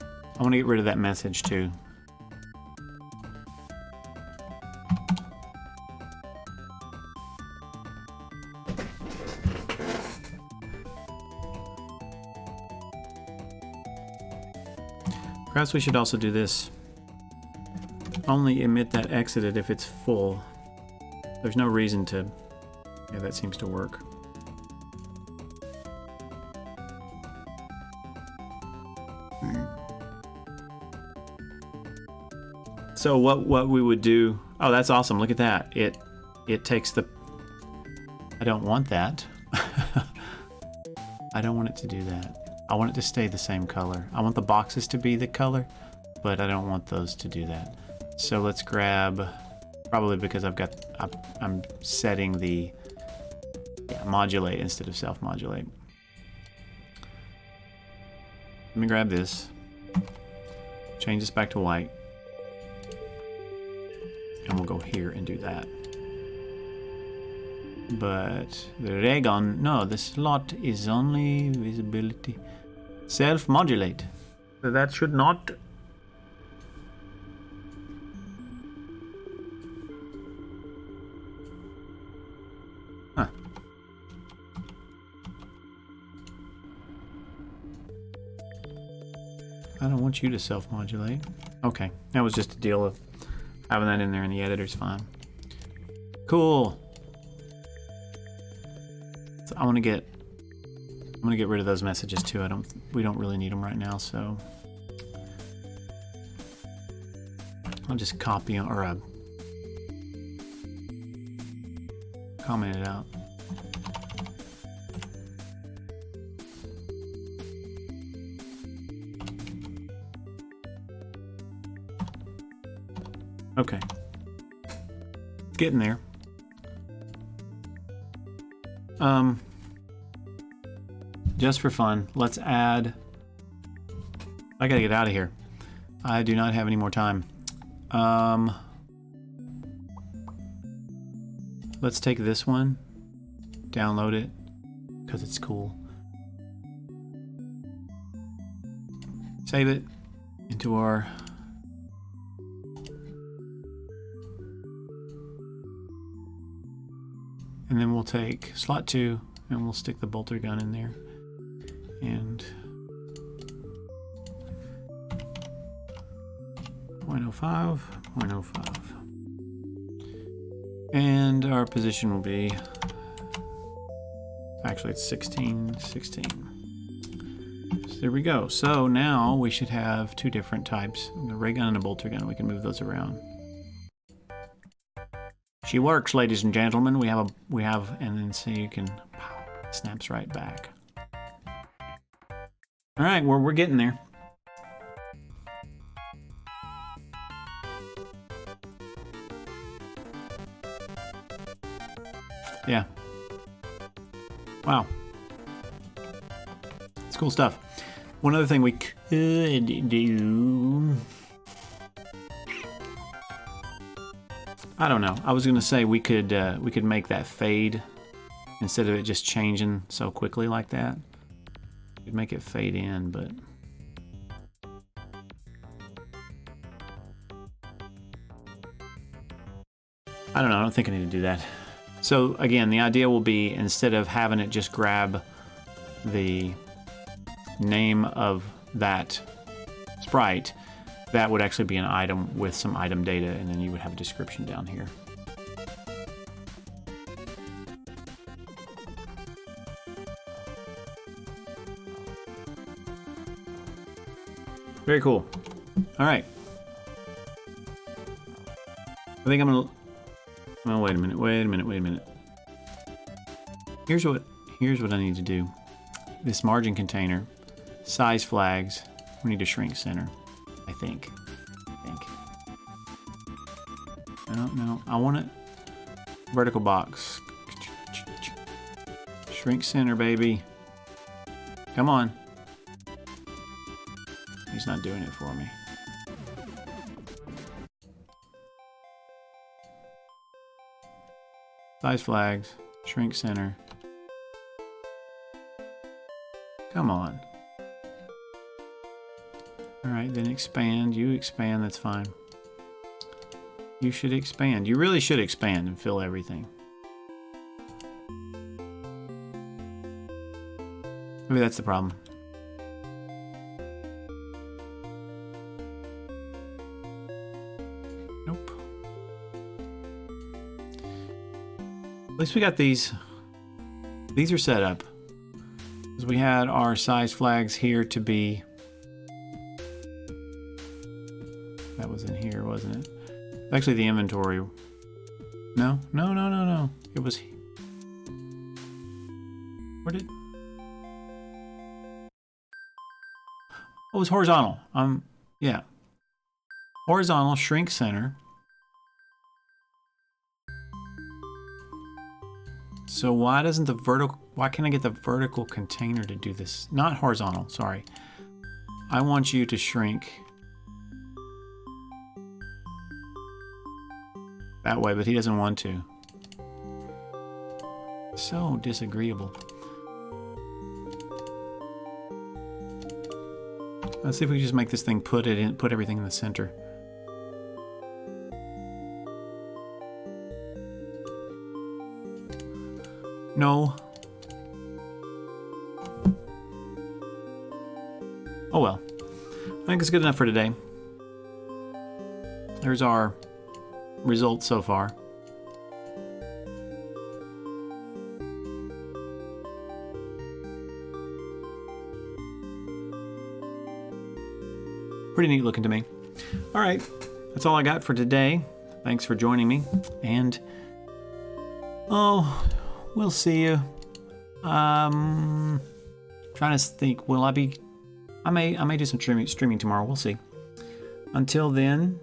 A: I want to get rid of that message too. Perhaps we should also do this. Only emit that exited if it's full. There's no reason to... Yeah, that seems to work. So what we would do... Oh, that's awesome. Look at that. It takes the... I don't want that. I don't want it to do that. I want it to stay the same color. I want the boxes to be the color, but I don't want those to do that. So let's grab, probably because I'm setting the modulate instead of self-modulate. Let me grab this, change this back to white, and we'll go here and do that. But the Raygun, no, the slot is only visibility. Self-modulate. So that should not... Huh. I don't want you to self-modulate. Okay, that was just a deal of having that in there in the editor's fine. Cool. So I'm gonna get rid of those messages too. We don't really need them right now, so I'll just copy or comment it out. Okay, getting there. Just for fun, let's add... I gotta get out of here. I do not have any more time. let's take this one, download it, because it's cool. Save it into our and then we'll take slot 2 and we'll stick the bolter gun in there. And 0.05, 0.05. And our position will be, actually it's 16, 16. So there we go. So now we should have 2 different types, the ray gun and a bolter gun. We can move those around. She works, ladies and gentlemen. We have, and then see, you can, pow, snaps right back. All right, we're getting there. Yeah. Wow. It's cool stuff. One other thing we could do, I don't know. I was gonna say we could make that fade instead of it just changing so quickly like that. We'd make it fade in, but I don't know. I don't think I need to do that. So again, the idea will be, instead of having it just grab the name of that sprite, that would actually be an item with some item data, and then you would have a description down here. Very cool. All right. I think I'm gonna, well, wait a minute. Here's what I need to do. This margin container, size flags, we need to shrink center, I think. I don't know. I want it vertical box. Shrink center, baby. Come on. He's not doing it for me. Size flags, shrink center. Come on. All right, then expand. You expand, that's fine. You should expand. You really should expand and fill everything. Maybe that's the problem. Nope. At least we got these. These are set up. Because we had our size flags here to be. That was in here, wasn't it? Actually, the inventory. No. It was. Where did? Oh, it was horizontal. Yeah. Horizontal, shrink center. So why doesn't the vertical, why can't I get the vertical container to do this? Not horizontal, sorry. I want you to shrink that way, but he doesn't want to. So disagreeable. Let's see if we can just make this thing put everything in the center. No. Oh well. I think it's good enough for today. There's our results so far. Pretty neat looking to me. All right, that's all I got for today. Thanks for joining me, and oh, we'll see you. Trying to think, will I be? I may do some streaming tomorrow. We'll see. Until then,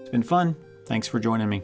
A: it's been fun. Thanks for joining me.